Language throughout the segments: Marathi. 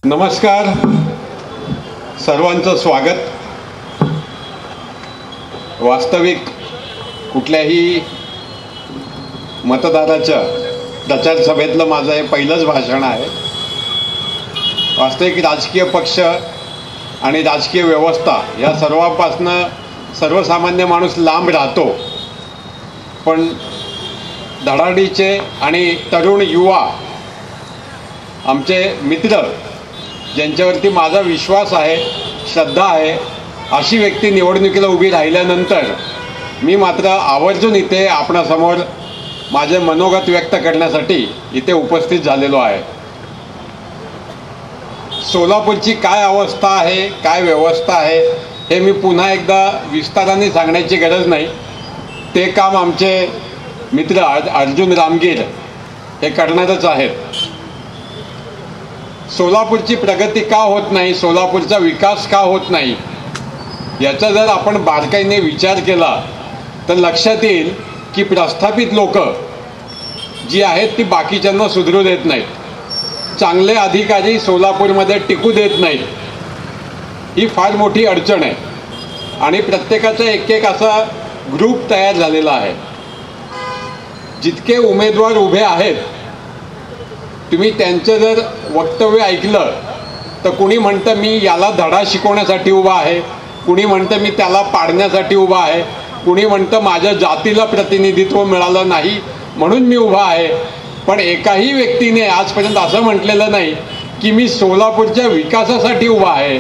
नमस्कार, सर्वांचं स्वागत। वास्तविक कुठल्याही मतदाराच्या प्रचार सभेतलं माझं हे पहिलंच भाषण आहे। वास्तविक राजकीय पक्ष आणि राजकीय व्यवस्था या सर्वांपासनं सर्वसामान्य माणूस लांब राहतो, पण धडाडीचे आणि तरुण युवा आमचे मित्र ज्यांच्यावरती माझा विश्वास आहे, श्रद्धा आहे, अशी व्यक्ती निवडणुकीला उभी राहिल्यानंतर मी मात्र आवर्जून इथे आपणासमोर माझे मनोगत व्यक्त करण्यासाठी इथे उपस्थित झालेलो आहे। सोलापूरची काय अवस्था आहे, काय व्यवस्था आहे हे मी पुन्हा एकदा विस्ताराने सांगण्याची गरज नाही। ते काम आमचे मित्र अर्जुन रामगीर हे करणारच आहेत। सोलापूरची प्रगती का होत नाही, सोलापूरचा विकास का होत नाही याचा जर आपण बारकाईने विचार केला तर लक्षात येईल की प्रस्थापित लोक जी आहेत ती बाकीच्यांना सुधरू देत नाहीत, चांगले अधिकारी सोलापूरमध्ये टिकू देत नाहीत। ही फार मोठी अडचण आहे आणि प्रत्येकाचा एक एक असा ग्रुप तयार झालेला आहे। जितके उमेदवार उभे आहेत तुम्ही त्यांचं जर वक्तव्य ऐकलं तर कुणी म्हणतं मी याला धडा शिकवण्यासाठी उभा आहे, कुणी म्हणतं मी त्याला पाडण्यासाठी उभा आहे, कुणी म्हणतं माझ्या जातीला प्रतिनिधित्व मिळालं नाही म्हणून मी उभा आहे। पण एकाही व्यक्तीने आजपर्यंत असं म्हटलेलं नाही की मी सोलापूरच्या विकासासाठी उभा आहे।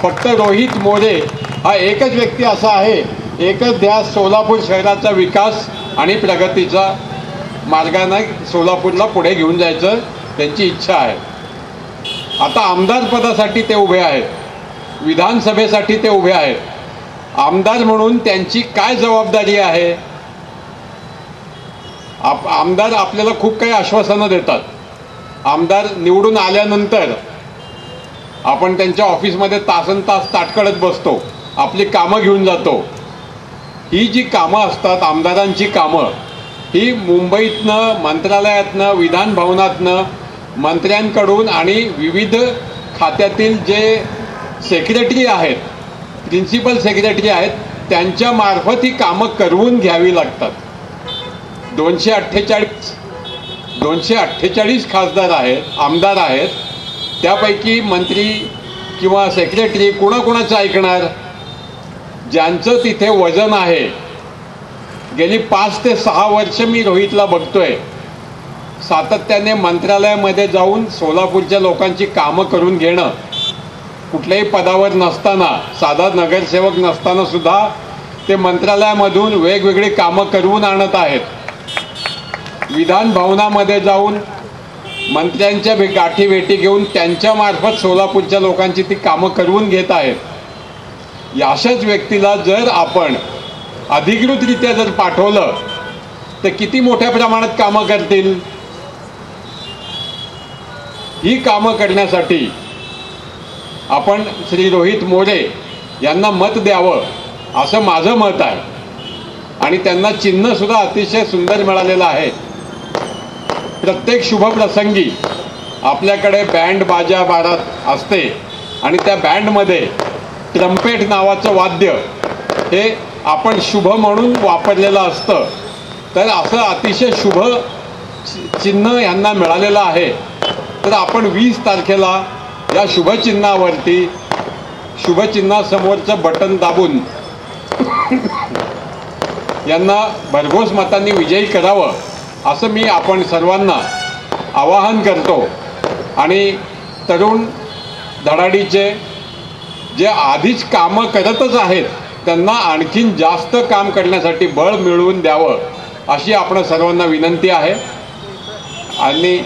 फक्त रोहित मोरे हा एकच व्यक्ती असा आहे, एकच ध्यास सोलापूर शहराचा विकास आणि प्रगतीचा मार्गाने सोलापूरला पुढे घेऊन जायचं त्यांची इच्छा आहे। आता आमदार पदासाठी ते उभे आहेत, विधानसभेसाठी ते उभे आहेत। आमदार म्हणून त्यांची काय जबाबदारी आहे? आमदार आपल्याला खूप काही आश्वासनं देतात। आमदार निवडून आल्यानंतर आपण त्यांच्या ऑफिसमध्ये तासनतास ताटकळत बसतो, आपली कामं घेऊन जातो। ही जी कामं असतात आमदारांची कामं, ही मुंबईतनं, मंत्रालयातनं, विधान भवनातनं, मंत्र्यांकडून आणि विविध खात्यातील जे सेक्रेटरी आहेत, प्रिन्सिपल सेक्रेटरी आहेत, त्यांच्या मार्फत ही कामं करवून घ्यावी लागतात। 248 खासदार आहेत, आमदार आहेत, त्यापैकी मंत्री किंवा सेक्रेटरी कुणाकुणाचं ऐकणार? ज्यांचं तिथे वजन आहे। गेली 5 ते 6 वर्ष मी रोहितला बघतोय, सातत्याने मंत्रालयामध्ये जाऊन सोलापूरच्या लोकांची कामं करून घेणं, कुठल्याही पदावर नसताना, साधा नगरसेवक नसताना सुद्धा ते मंत्रालयामधून वेगवेगळी कामं करवून आणत आहेत। विधान भवनामध्ये जाऊन मंत्र्यांच्या गाठी भेटी घेऊन त्यांच्या मार्फत सोलापूरच्या लोकांची ती कामं करवून घेत आहेत। अशाच व्यक्तीला जर आपण अधिकृतरित्या जर पाठवलं तर किती मोठ्या प्रमाणात कामं करतील? ही कामं करण्यासाठी आपण श्री रोहित मोरे यांना मत द्यावं असं माझं मत आहे। आणि त्यांना चिन्ह सुद्धा अतिशय सुंदर मिळालेलं आहे। प्रत्येक शुभ प्रसंगी आपल्याकडे बँड बाजा बारात असते आणि त्या बँडमध्ये ट्रम्पेट नावाचं वाद्य हे आपण शुभ म्हणून वापरलेलं असतं। तर असं अतिशय शुभ चिन्ह यांना मिळालेलं आहे। तर आपण 20 तारखेला या शुभचिन्हावरती, शुभचिन्हासमोरचं बटन दाबून यांना भरघोस मतांनी विजयी करावं असं मी आपण सर्वांना आवाहन करतो। आणि तरुण धडाडीचे जे आधीच कामं करतच आहेत त्यांना आणखीन जास्त काम करण्यासाठी बळ मिळवून द्यावं अशी आपण सर्वांना विनंती आहे. आणि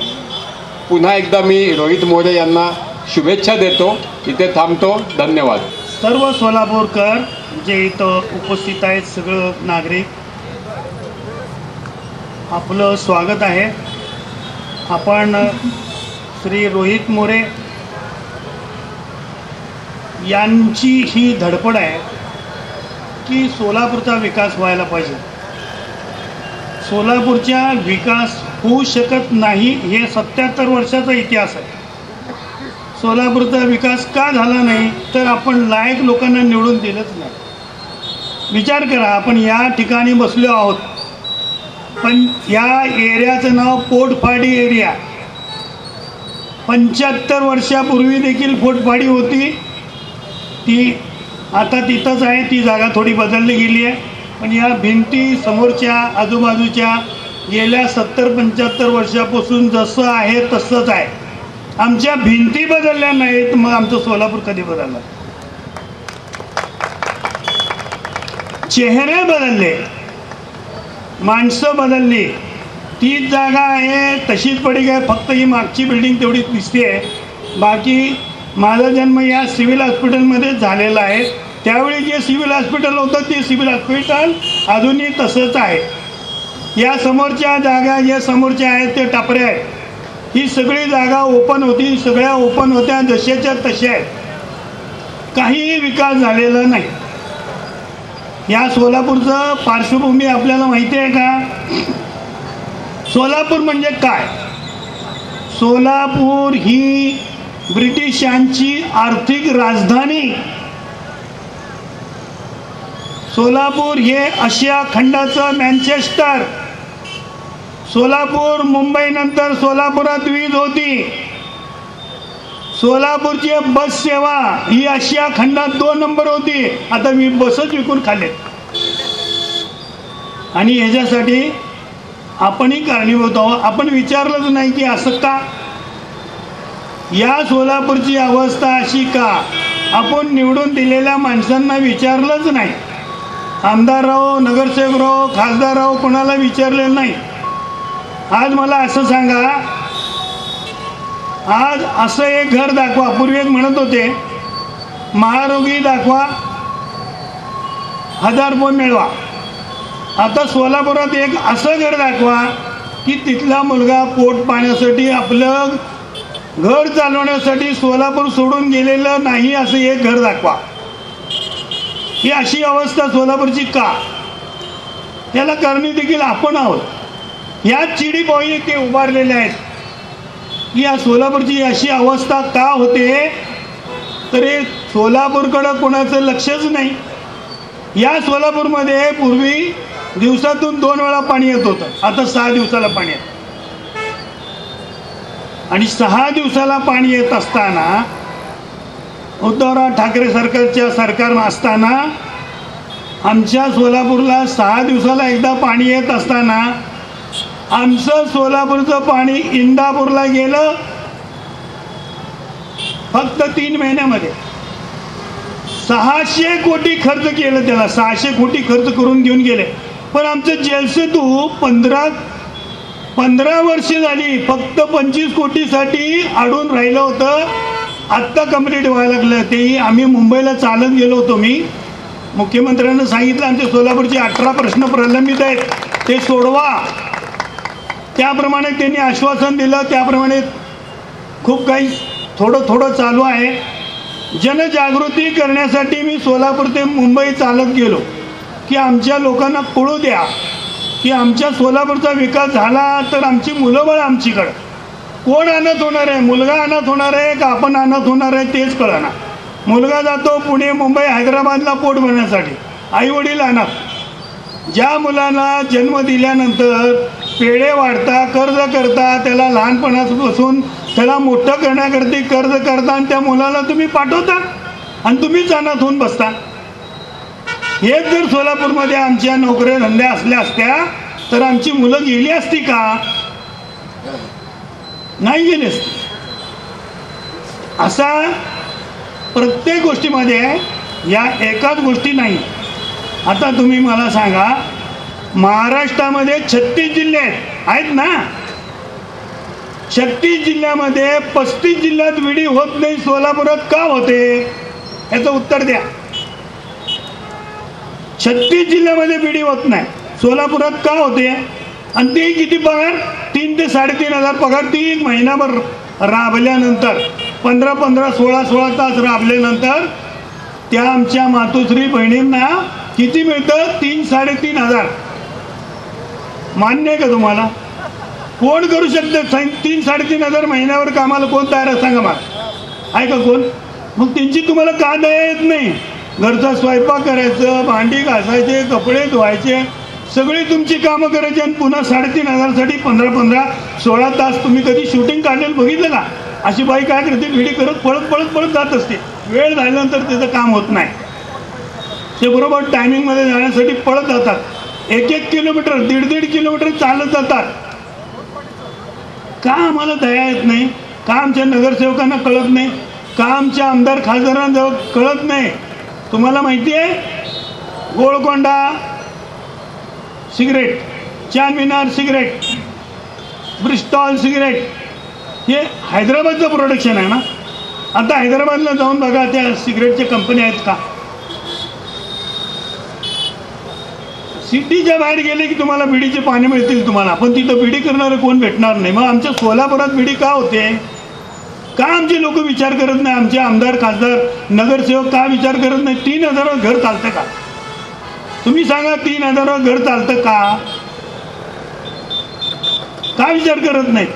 पुन्हा एकदा मी रोहित मोरे यांना शुभेच्छा देतो. इथे थांबतो. धन्यवाद. सर्व सोलापूरकर जे इथं उपस्थित आहेत, सगळं नागरिक, आपलं स्वागत आहे. आपण श्री रोहित मोरे यांची ही धडपड आहे की सोलापूरचा विकास व्हायला पाहिजे. सोलापूरचा विकास होऊ शकत नाही हे 77 वर्षाचा इतिहास आहे. सोलापूरचा विकास का झाला नाही तर आपण लायक लोकांना निवडून दिलंच नाही. विचार करा, आपण या ठिकाणी बसलो आहोत, पण या एरियाचं नाव पोटफाडी एरिया. 75 वर्षापूर्वी देखील पोटफाडी होती, ती आता तिथंच आहे. ती जागा थोडी बदलली गेली आहे, पण या भिंती समोरच्या आजूबाजूच्या गेल्या 70-75 वर्षापासून जसं आहे तसंच आहे. आमच्या भिंती बदलल्या नाहीत, मग आमचं सोलापूर कधी बदललं? चेहरे बदलले, माणसं बदलली, तीच जागा आहे तशीच पडी आहे, फक्त ही मागची बिल्डिंग तेवढीच दिसते आहे. बाकी माझा जन्म या सिव्हिल हॉस्पिटलमध्ये झालेला आहे. त्यावेळी जे सिव्हिल हॉस्पिटल होतं ते सिव्हिल हॉस्पिटल अजूनही तसंच आहे. या समोरच्या जागा ज्या समोरच्या आहेत ते टापरे आहेत. ही सगळी जागा ओपन होती, सगळ्या ओपन होत्या, जशाच्या तशा आहेत. काहीही विकास झालेला नाही. या सोलापूरचं पार्श्वभूमी आपल्याला माहिती आहे का? सोलापूर म्हणजे काय? सोलापूर ही ब्रिटिशांची आर्थिक राजधानी. सोलापूर हे आशिया खंडाचं मँचेस्टर. सोलापूर मुंबईनंतर सोलापुरात वीज होती. सोलापूरची बस सेवा ही आशिया खंडात 2 नंबर होती. आता मी बसच विकून खाल्ले. आणि ह्याच्यासाठी आपणही कारणीभूत आहोत. आपण विचारलंच नाही की असं का? या सोलापूरची अवस्था अशी का? आपण निवडून दिलेल्या माणसांना विचारलंच नाही. आमदार राहो, नगरसेवक राहो, खासदार राहो, कोणाला विचारलेलं नाही. आज मला असं सांगा, आज असं एक घर दाखवा. पूर्वी एक म्हणत होते महारोगी दाखवा, 1000 रुपये मिळवा. आता सोलापुरात एक असं घर दाखवा की तिथला मुलगा पोट पाण्यासाठी, आपलं घर चालवण्यासाठी सोलापूर सोडून गेलेलं नाही असं एक घर दाखवा. ही अशी अवस्था सोलापूरची का? त्याला करणी देखील आपण आहोत. या चिडीपोळी ते उभारलेले आहेत की या सोलापूरची अशी अवस्था का होते, तर सोलापूरकडं कोणाचं लक्षच नाही. या सोलापूरमध्ये पूर्वी दिवसातून 2 वेळा पाणी येत होतं, आता 6 दिवसाला पाणी येतं. आणि 6 दिवसाला पाणी येत असताना, उद्धवराव ठाकरे सरकार असताना, आमच्या सोलापूरला 6 दिवसाला एकदा पाणी येत असताना आमचं सोलापूरचं पाणी इंदापूरला गेलं फक्त 3 महिन्यामध्ये. 600 कोटी खर्च केलं त्याला, 600 कोटी खर्च करून घेऊन गेले. पण आमचं जलसेतू 15 वर्ष झाली फक्त 25 कोटीसाठी अडून राहिलं होतं. आत्ता कंप्लीट व्हायला लागलं. तेही आम्ही मुंबईला चालत गेलो होतो. मी मुख्यमंत्र्यांना सांगितलं आमच्या सोलापूरचे 18 प्रश्न प्रलंबित आहेत, ते सोडवा. त्याप्रमाणे त्यांनी आश्वासन दिलं. त्याप्रमाणे खूप काही थोडं चालू आहे. जनजागृती करण्यासाठी मी सोलापूर ते मुंबई चालत गेलो की आमच्या लोकांना कळू द्या की आमच्या सोलापूरचा विकास झाला तर आमची मुलं बाळ आमचीकडं. कोण अनाथ होणार आहे? मुलगा अनाथ होणार आहे का आपण अनाथ होणार आहे तेच कळना. मुलगा जातो पुणे, मुंबई, हैदराबादला पोट भरण्यासाठी, आईवडील अनाथ. ज्या मुलाला जन्म दिल्यानंतर पेढे वाढता, कर्ज करता, त्याला लहानपणापासून त्याला मोठं करण्याकरता कर्ज करता आणि त्या मुलाला तुम्ही पाठवता आणि तुम्हीच अनाथ होऊन बसता. हेच जर सोलापूरमध्ये आमच्या नोकऱ्या धंद्या असल्या असत्या तर आमची मुलं गेली असती का? नाही गेली असती. असा प्रत्येक गोष्टीमध्ये या एकाच गोष्टी नाही. आता तुम्ही मला सांगा, महाराष्ट्रामध्ये 36 जिल्हे आहेत ना, 36 जिल्ह्यामध्ये 35 जिल्ह्यात विडी होत नाही, सोलापुरात का होते याचं उत्तर द्या. 36 जिल्ह्यामध्ये विडी होत नाही, सोलापुरात का होते? आणि ते किती पगार? 3 ते 3.5 हजार पगार. ती महिनाभर राबल्यानंतर 15-15, 16-16 तास राबल्यानंतर त्या आमच्या मातोश्री बहिणींना किती मिळतं? 3-3.5 हजार. मान्य आहे का तुम्हाला? कोण करू शकतं 3-3.5 हजार महिन्यावर कामाला? कोण तयार आहे सांगा मला, आहे का कोण? मग त्यांची तुम्हाला का दया येत नाही? घरचा स्वयंपाक करायचं, भांडी घासायचे, कपडे धुवायचे, सगळी तुमची कामं करायची आणि पुन्हा 3.5 हजारसाठी 15-15, 16 तास तुम्ही कधी शूटिंग काढलेलं बघितलं का? अशी बाई काय करते? व्हिडिओ करत पळत जात असते. वेळ झाल्यानंतर त्याचं काम होत नाही. ते बरोबर टायमिंगमध्ये जाण्यासाठी पळत जातात. 1-1 किलोमीटर, 1.5 किलोमीटर चालत जातात. का आम्हाला दया येत नाही? का आमच्या नगरसेवकांना कळत नाही? का आमच्या आमदार खासदारांजवळ कळत नाही? तुम्हाला माहिती आहे, Golconda cigarette, Charminar cigarette, Bristol cigarette हे हैदराबादचं प्रोडक्शन आहे ना. आता हैदराबादला जाऊन बघा, त्या सिगरेटच्या कंपन्या आहेत का? सिटीच्या बाहेर गेले की तुम्हाला बिडीचे पाणी मिळतील तुम्हाला, पण तिथं बिडी करणारं कोण भेटणार नाही. मग आमच्या सोलापुरात बिडी का होते? का आमचे लोक विचार करत नाही? आमचे आमदार खासदार नगरसेवक का विचार करत नाही? 3 हजारावर घर चालतं का? तुम्ही सांगा, 3 हजारावर घर चालतं का? का विचार करत नाहीत?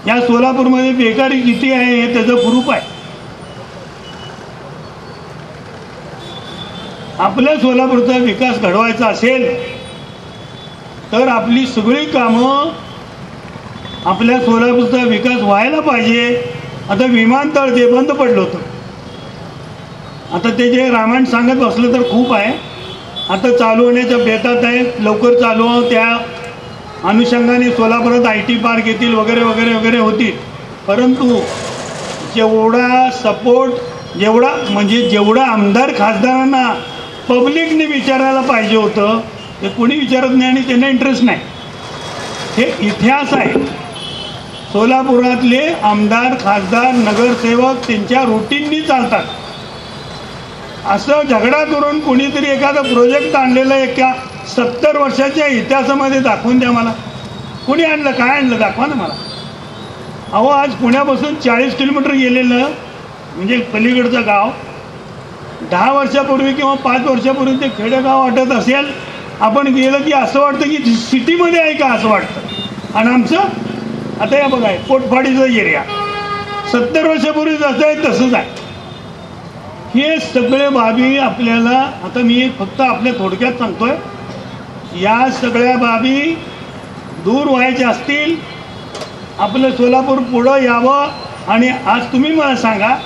या सोलापूरमध्ये बेकारी किती आहे हे त्याचं प्रूफ आहे. आपल्या सोलापूरचा विकास घडवायचा असेल तर आपली सगळी कामं, आपल्या सोलापूरचा विकास व्हायला पाहिजे. आता विमानतळ जे बंद पडलं होतं, आता ते जे रामायण सांगत बसलं तर खूप आहे. आता चालू होण्याच्या बेतात आहे, लवकर चालू हो. त्या अनुषंगाने सोलापुरात IT पार्क येतील वगैरे वगैरे वगैरे होतील. परंतु जेवढा सपोर्ट, जेवढा आमदार खासदारांना पब्लिकने विचारायला पाहिजे होतं ते कोणी विचारत नाही आणि त्यांना इंटरेस्ट नाही. हे इतिहास आहे. सोलापुरातले आमदार खासदार नगरसेवक त्यांच्या रुटीननी चालतात. असं झगडा करून कोणीतरी एखादा प्रोजेक्ट आणलेलं एका 70 वर्षाच्या इतिहासामध्ये दाखवून द्या मला. कोणी आणलं? काय आणलं? दाखवा ना मला. अहो, आज पुण्यापासून 40 किलोमीटर गेलेलं म्हणजे पलीकडचं गाव 10 वर्षापूर्वी किंवा 5 वर्षापूर्वी ते खेडेगाव वाटत असेल, आपण गेलं की असं वाटतं की सिटीमध्ये आहे का असं वाटतं. आणि आमचं आता या बघा, पोटफाडीचा एरिया 70 वर्षापूर्वी जसं आहे तसंच आहे. हे सगळे बाबी आपल्याला, आता मी फक्त आपल्या थोडक्यात सांगतोय, या सगळ्या बाबी दूर व्हायच्या असतील, आपलं सोलापूर पुढं यावं. आणि आज तुम्ही मला सांगा,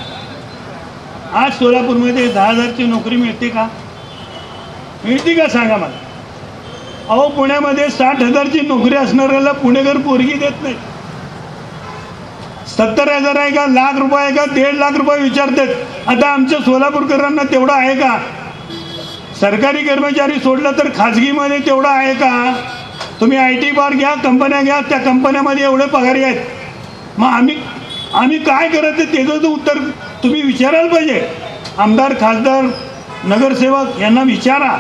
आज सोलापूरमध्ये 10,000ची नोकरी मिळते का? मिळते का सांगा मला. अहो, पुण्यामध्ये 60,000ची नोकरी असणाऱ्याला पुणेकर पोरगी देत नाही. 70,000 आहे का? लाख रुपये आहे का? 1.5 लाख रुपये विचारतात. आता आमच्या सोलापूरकरांना तेवढं आहे का? सरकारी कर्मचारी सोडलं तर खाजगीमध्ये तेवढं आहे का? तुम्ही IT पार्क घ्या, कंपन्या घ्या, त्या कंपन्यामध्ये एवढे पगारी आहेत. मग आम्ही काय करायचं त्याचं उत्तर तुम्ही विचारायला पाहिजे. आमदार खासदार नगरसेवक यांना विचारा.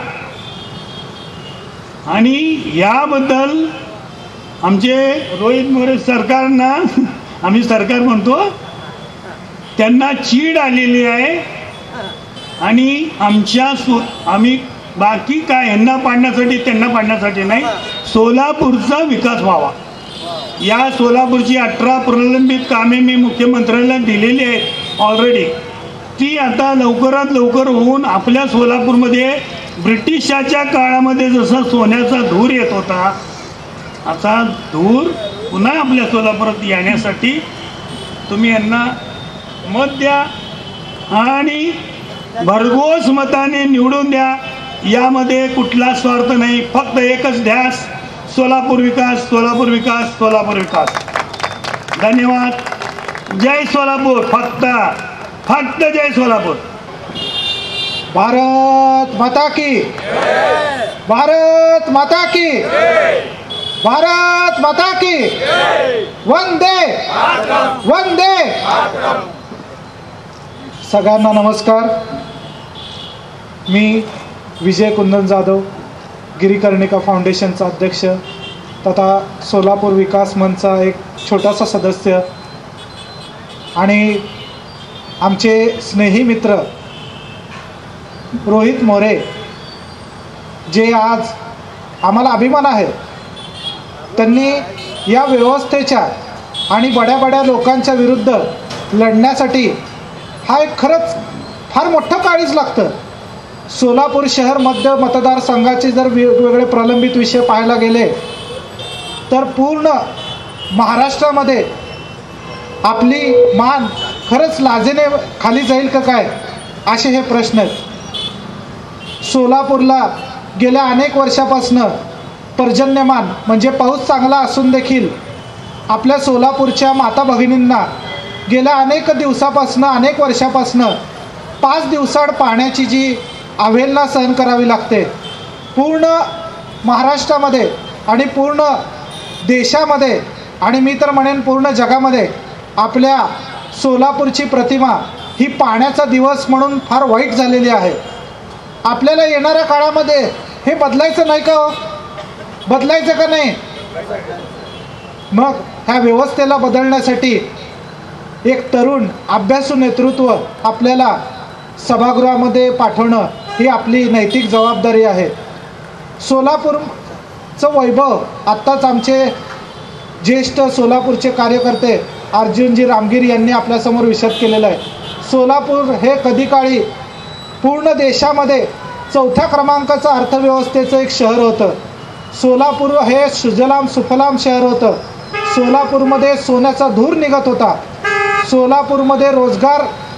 आणि याबद्दल आमचे रोहित मोरे सरकारना, आम्ही सरकार म्हणतो, त्यांना चीड आलेली आहे. आणि आम्ही बाकी काय यांना पाडण्यासाठी त्यांना पाडण्यासाठी नाही, सोलापूरचा विकास व्हावा. या सोलापूरची 18 प्रलंबित कामे मी मुख्यमंत्र्यांना दिलेली आहेत ऑलरेडी. ती आता लवकरात लवकर होऊन आपल्या सोलापूरमध्ये ब्रिटिशाच्या काळामध्ये जसा सोन्याचा धूर येत होता, असा धूर पुन्हा आपल्या सोलापुरात येण्यासाठी तुम्ही यांना मत द्या आणि भरघोस मताने निवडून द्या. यामध्ये कुठला स्वार्थ नाही, फक्त एकच ध्यास, सोलापूर विकास, सोलापूर विकास, सोलापूर विकास. धन्यवाद. जय सोलापूर. फक्त फक्त जय सोलापूर. भारत माता की, भारत माता की, भारत माता की, वंदे वंदे. सगळ्यांना नमस्कार. मी विजय कुंदन जाधव, गिरीकर्णिका फाउंडेशनचा अध्यक्ष तथा सोलापूर विकास मंचचा एक छोटासा सदस्य आणि आमचे स्नेही मित्र रोहित मोरे, जे आज आम्हाला अभिमान आहे, त्यांनी या व्यवस्थेच्या आणि बड्या बड्या लोकांच्या विरुद्ध लढण्यासाठी हा एक खरंच फार मोठं काळीज लागतं. सोलापूर शहर मध्य मतदारसंघाचे जर वेगवेगळे प्रलंबित विषय पाहायला गेले तर पूर्ण महाराष्ट्रामध्ये आपली मान खरंच लाजेने खाली जाईल का काय, असे हे प्रश्न आहेत. सोलापूरला गेल्या अनेक वर्षापासनं पर्जन्यमान म्हणजे पाऊस चांगला असून देखील आपल्या सोलापूरच्या माता भगिनींना गेल्या अनेक दिवसापासनं अनेक वर्षापासनं 5 दिवसाआड पाण्याची जी अवहेलना सहन करावी लागते. पूर्ण महाराष्ट्रामध्ये आणि पूर्ण देशामध्ये आणि मी तर म्हणेन पूर्ण जगामध्ये आपल्या सोलापूरची प्रतिमा ही पाण्याचा दिवस म्हणून फार वाईट झालेली आहे. आपल्याला येणाऱ्या काळामध्ये हे बदलायचं नाही का? बदलायचं का नाही? मग ह्या व्यवस्थेला बदलण्यासाठी एक तरुण अभ्यासू नेतृत्व आपल्याला सभागृहामध्ये पाठवणं ही आपली नैतिक जबाबदारी आहे. सोलापूरचं वैभव आत्ताच आमचे ज्येष्ठ सोलापूरचे कार्यकर्ते अर्जुनजी रामगिरी यांनी आपल्यासमोर विशद केलेलं आहे. सोलापूर हे कधी काळी पूर्ण देशामध्ये 4थ्या क्रमांकाचं अर्थव्यवस्थेचं एक शहर होतं. सोलापूर हे सुजलाम सुफलाम शहर होतं. सोलापूरमध्ये सोन्याचा धूर निघत होता. सोलापूरमध्ये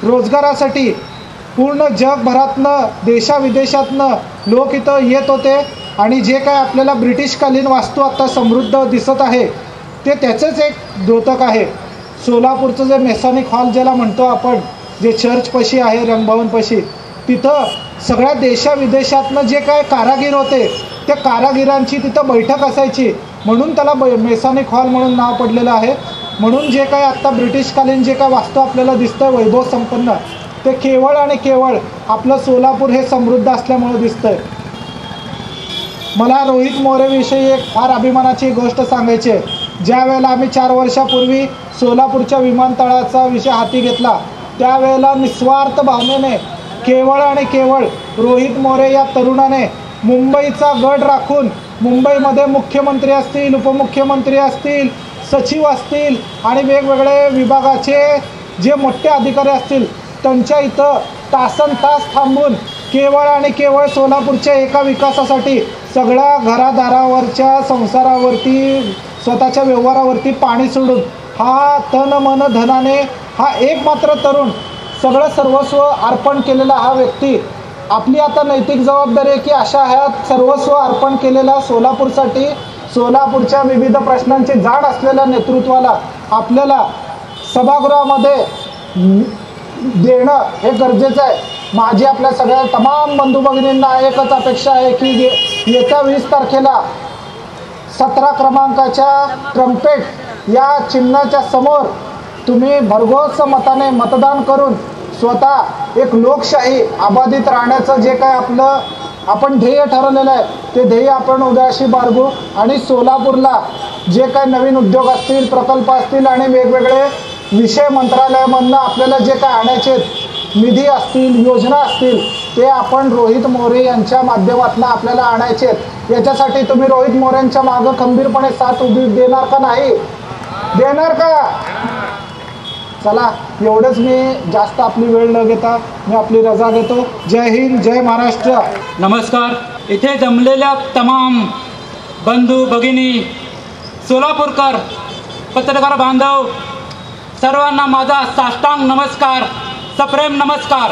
रोजगारासाठी पूर्ण जगभरातनं देशाविदेशातनं लोक इथं येत होते आणि जे काय आपल्याला ब्रिटिशकालीन वास्तू आत्ता समृद्ध दिसत आहे ते त्याचंच एक द्योतक आहे. सोलापूरचं जे मेसॉनिक हॉल ज्याला म्हणतो आपण, जे चर्चपाशी आहे रंगभवनपाशी, तिथं सगळ्या देशाविदेशातनं जे काय कारागीर होते त्या कारागिरांची तिथं बैठक असायची, म्हणून त्याला मेसॉनिक हॉल म्हणून नाव पडलेलं आहे. म्हणून जे काय आत्ता ब्रिटिशकालीन जे काय वास्तू आपल्याला दिसतंय वैभव संपन्न, ते केवळ आणि केवळ आपलं सोलापूर हे समृद्ध असल्यामुळे दिसतंय. मला रोहित मोरेविषयी एक फार अभिमानाची गोष्ट सांगायची आहे. ज्या वेळेला आम्ही 4 वर्षापूर्वी सोलापूरच्या विमानतळाचा विषय हाती घेतला त्यावेळेला निस्वार्थ भावनेने केवळ आणि केवळ रोहित मोरे या तरुणाने मुंबईचा गड राखून मुंबईमध्ये मुख्यमंत्री असतील, उपमुख्यमंत्री असतील, सचिव असतील आणि वेगवेगळे विभागाचे जे मोठे अधिकारी असतील त्यांच्या इथं तासनतास थांबून केवळ आणि केवळ सोलापूरच्या एका विकासासाठी सगळ्या घरादारावरच्या संसारावरती स्वतःच्या व्यवहारावरती पाणी सोडून हा तन मन धनाने हा एक मात्र तरुण सगळं सर्वस्व अर्पण केलेला हा व्यक्ती. आपली आता नैतिक जबाबदारी आहे की अशा ह्या सर्वस्व अर्पण केलेल्या सोलापूरसाठी, सोलापूरच्या विविध प्रश्नांची जाण असलेल्या नेतृत्वाला आपल्याला सभागृहामध्ये देणं हे गरजेचं आहे. माझी आपल्या सगळ्या तमाम बंधू भगिनींना एकच अपेक्षा आहे की येत्या 20 तारखेला 17 क्रमांकाच्या ट्रम्पेट या चिन्हाच्या समोर तुम्ही भरघोस मताने मतदान करून स्वतः एक लोकशाही अबाधित राहण्याचं जे काय आपलं आपण ध्येय ठरवलेलं आहे ते ध्येय आपण उद्याशी बाळगू आणि सोलापूरला जे काही नवीन उद्योग असतील, प्रकल्प असतील आणि वेगवेगळे विषय मंत्रालयामधनं आपल्याला जे काय आणायचे निधी असतील, योजना असतील ते आपण रोहित मोरे यांच्या माध्यमातून आपल्याला आणायचे. याच्यासाठी तुम्ही रोहित मोरेंच्या मागं खंबीरपणे साथ उभी देणार का नाही? देणार का? चला, एवढंच. मी जास्त आपली वेळ न घेता मी आपली रजा घेतो. जय हिंद, जय महाराष्ट्र. नमस्कार. इथे जमलेल्या तमाम बंधू भगिनी, सोलापूरकर, पत्रकार बांधव सर्वांना माझा साष्टांग नमस्कार, सप्रेम नमस्कार.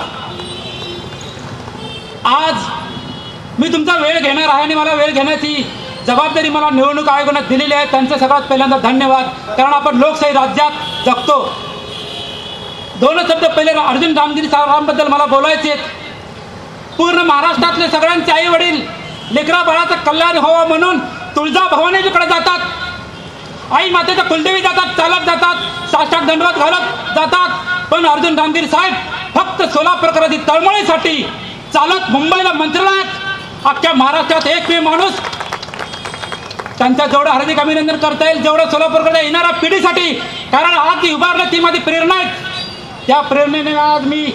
आज मी तुमचा वेळ घेणार आहे आणि मला वेळ घेण्याची जबाबदारी मला निवडणूक आयोगाने दिलेली आहे. त्यांचे सगळ्यात पहिल्यांदा धन्यवाद, कारण आपण लोकशाही राज्यात जगतो. दोनच शब्द पहिले अर्जुन रामगिरी साहेबांबद्दल मला बोलायचे आहेत. पूर्ण महाराष्ट्रातले सगळ्यांचे आई वडील लेकरा बाळाचं कल्याण व्हावं म्हणून तुळजाभवानीकडे जातात, आई मातेच्या कुलदेवी जातात, चालत जातात, साष्टांग दंडवत घालत जातात. पण अर्जुन रामगिरी साहेब फक्त सोलापूरकरांची तळमळीसाठी चालत मुंबईला मंत्रालयात अख्ख्या महाराष्ट्रात एकमेव माणूस त्यांच्या जेवढं हार्दिक अभिनंदन करता येईल, जेवढं सोलापूरकडे येणाऱ्या पिढीसाठी, कारण आज ती उभारलं ती माझी प्रेरणा आहे. त्या प्रेरणेने आज मी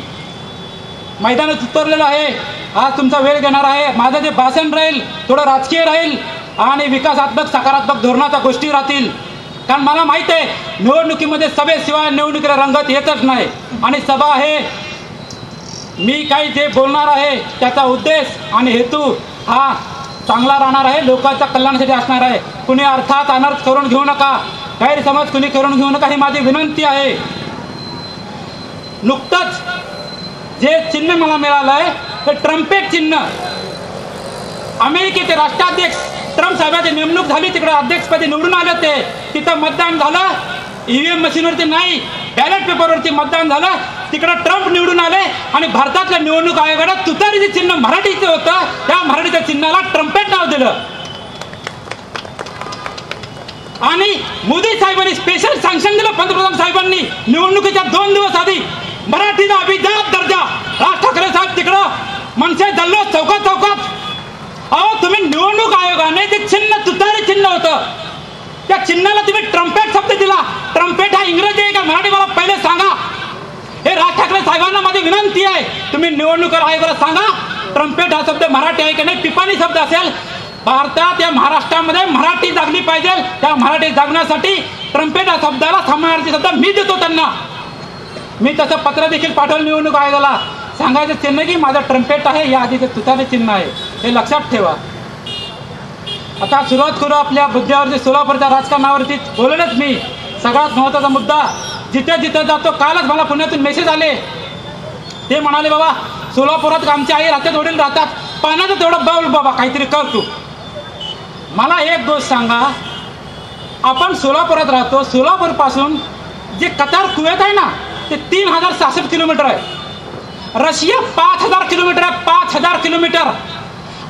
मैदानात उतरलेलो आहे. आज तुमचा वेळ घेणार आहे. माझं जे भाषण राहील थोडं राजकीय राहील आणि विकासात्मक सकारात्मक धोरणाच्या गोष्टी राहतील. कारण मला माहित आहे निवडणुकीमध्ये सभेशिवाय निवडणुकीला रंगत येतच नाही. आणि सभा हे मी काही जे बोलणार आहे त्याचा उद्देश आणि हेतू हा चांगला राहणार आहे, लोकांच्या कल्याणासाठी असणार आहे. कुणी अर्थात अनर्थ करून घेऊ नका, गैरसमज कुणी करून घेऊ नका, ही माझी विनंती आहे. नुकतंच जे चिन्ह मला मिळालं आहे ते ट्रम्पेट चिन्ह. अमेरिकेचे राष्ट्राध्यक्ष ट्रम्प साहेबांची नेमणूक झाली, तिकडे अध्यक्षपदी निवडून आले ते, तिथं मतदान झालं, ईव्हीएम मशीनवरती नाही बॅलेट पेपरवरती मतदान झालं, तिकडे ट्रम्प निवडून आले. आणि भारतातल्या निवडणूक आयोगाने तुतारीचे चिन्ह मराठीचं होतं, त्या मराठीच्या चिन्हाला ट्रम्पेट नाव दिलं. आणि मोदी साहेबांनी स्पेशल सँक्शन दिलं पंतप्रधान साहेबांनी निवडणुकीच्या 2 दिवस आधी मराठीचा अभिजात दर्जा. राज ठाकरे साहेब तिकडं मनसे जल्लोष चौकात चौकात. अहो तुम्ही निवडणूक आयोगाने ते चिन्ह तुतारी चिन्ह होतं, त्या चिन्हाला तुम्ही ट्रम्पेट शब्द दिला. ट्रम्पेट हा इंग्रजी आहे का मराठी मला पहिले सांगा. हे राज ठाकरे साहेबांना माझी विनंती आहे, तुम्ही निवडणूक आयोगाला सांगा ट्रम्पेट हा शब्द मराठी आहे की नाही. पिपाणी शब्द असेल. भारतात या महाराष्ट्रामध्ये मराठी जागली पाहिजे, त्या मराठी जागण्यासाठी ट्रम्पेट हा शब्दाला समानार्थी शब्द मी देतो त्यांना. मी तसं पत्र देखील पाठवलं निवडणूक आयोगाला, सांगायचं चिन्ह की माझं ट्रम्पेट आहे, या आधीचं तुतारी चिन्ह आहे, हे लक्षात ठेवा. आता सुरुवात करू आपल्या मुद्द्यावरती, सोलापूरच्या राजकारणावरती बोललेच मी. सगळ्यात महत्त्वाचा मुद्दा, जिथे जिथे जातो, कालच मला पुण्यातून मेसेज आले, ते म्हणाले बाबा सोलापुरात आमची आई राहतात, वडील राहतात, पाण्याचं तेवढं बघ बाबा, काहीतरी कर तू. मला एक गोष्ट सांगा, आपण सोलापुरात राहतो, सोलापूरपासून जे कतार कुवेत आहे ना ते 3066 किलोमीटर आहे, रशिया 5000 किलोमीटर आहे, 5000 किलोमीटर.